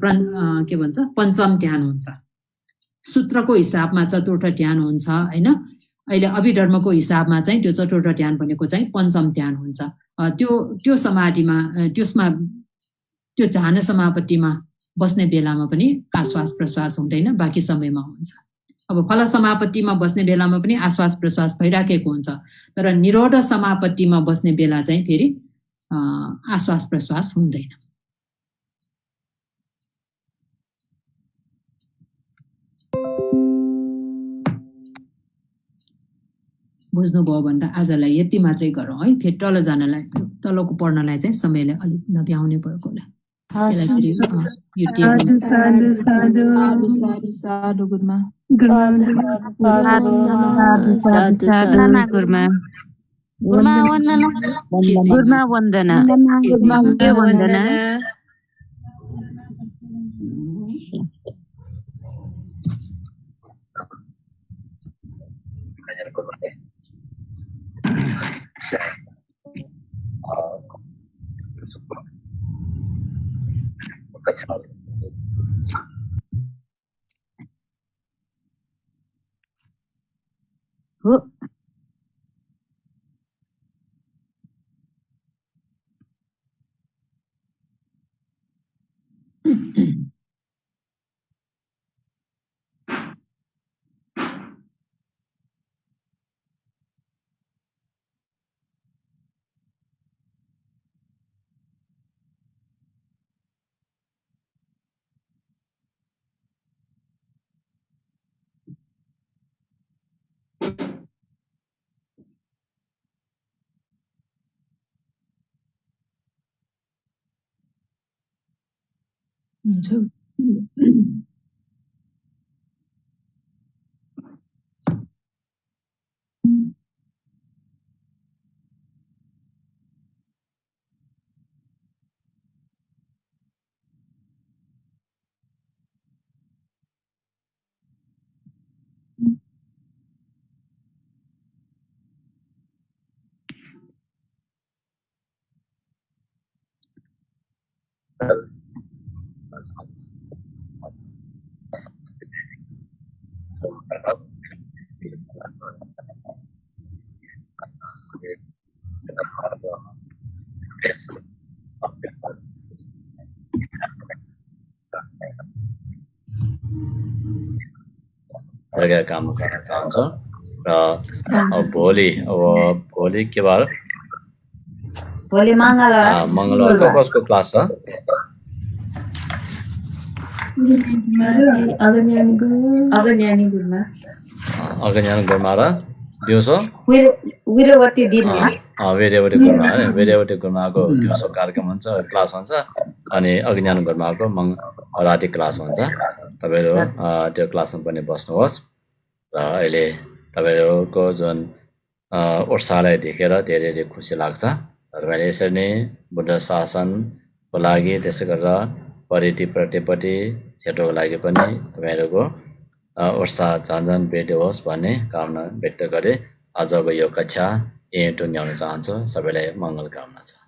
पञ्चम ध्यान हुन्छ। सूत्रको हिसाबमा चतुर्थ ध्यान हुन्छ हैन। अहिले अभिधर्मको हिसाबमा चाहिँ त्यो चतुर्थ ध्यान भनेको चाहिँ पञ्चम ध्यान हुन्छ। त्यो समाधिमा त्यसमा त्यो ध्यान समापत्तिमा बस्ने बेलामा पनि आश्वास प्रश्वास हुँदैन, बाँकी समयमा हुन्छ। अब फल समापत्तिमा बस्ने बेलामा पनि आश्वास प्रश्वास भइराखेको हुन्छ। तर निरोध समापत्तिमा बस्ने बेला चाहिँ फेरि आश्वास प्रश्वास हुँदैन। बुझ्नुभयो भन्दा आजलाई यति मात्रै गरौँ है। फेरि तल जानलाई तलको पढ्नलाई चाहिँ समयले अलिक नभ्याउने भएकोले गुरुमा गुरुमा वन्दना गुरुमा वन्दना गुरुमा वन्दना हो काम गर्न चाहन्छु र भोलि के बार भोलि मङ्गलबार कसको क्लास छ अगन्यानी गुरुमा र दिउँसो वीरवती दिनमा वीरवती गुरुमाको दिउँसो कार्यक्रम हुन्छ क्लास हुन्छ अनि अज्ञान गुरुमाको राति क्लास हुन्छ तपाईहरु त्यो क्लासमा पनि बस्नुहोस् र अहिले तपाईहरुको जुन उत्साहलाई देखेर धेरै खुसी लाग्छ तपाईहरुले यसरी नै बुद्ध शासनको लागि त्यसै गरेर प्रतिपत्ति क्षेत्रको लागि पनि तपाईहरुको उत्साह झन्झन बढ्दै होस् भन्ने कामना व्यक्त गरे आजको यो कक्षा यही टुङ्ग्याउन चाहन्छु सबैलाई मङ्गल कामना छ।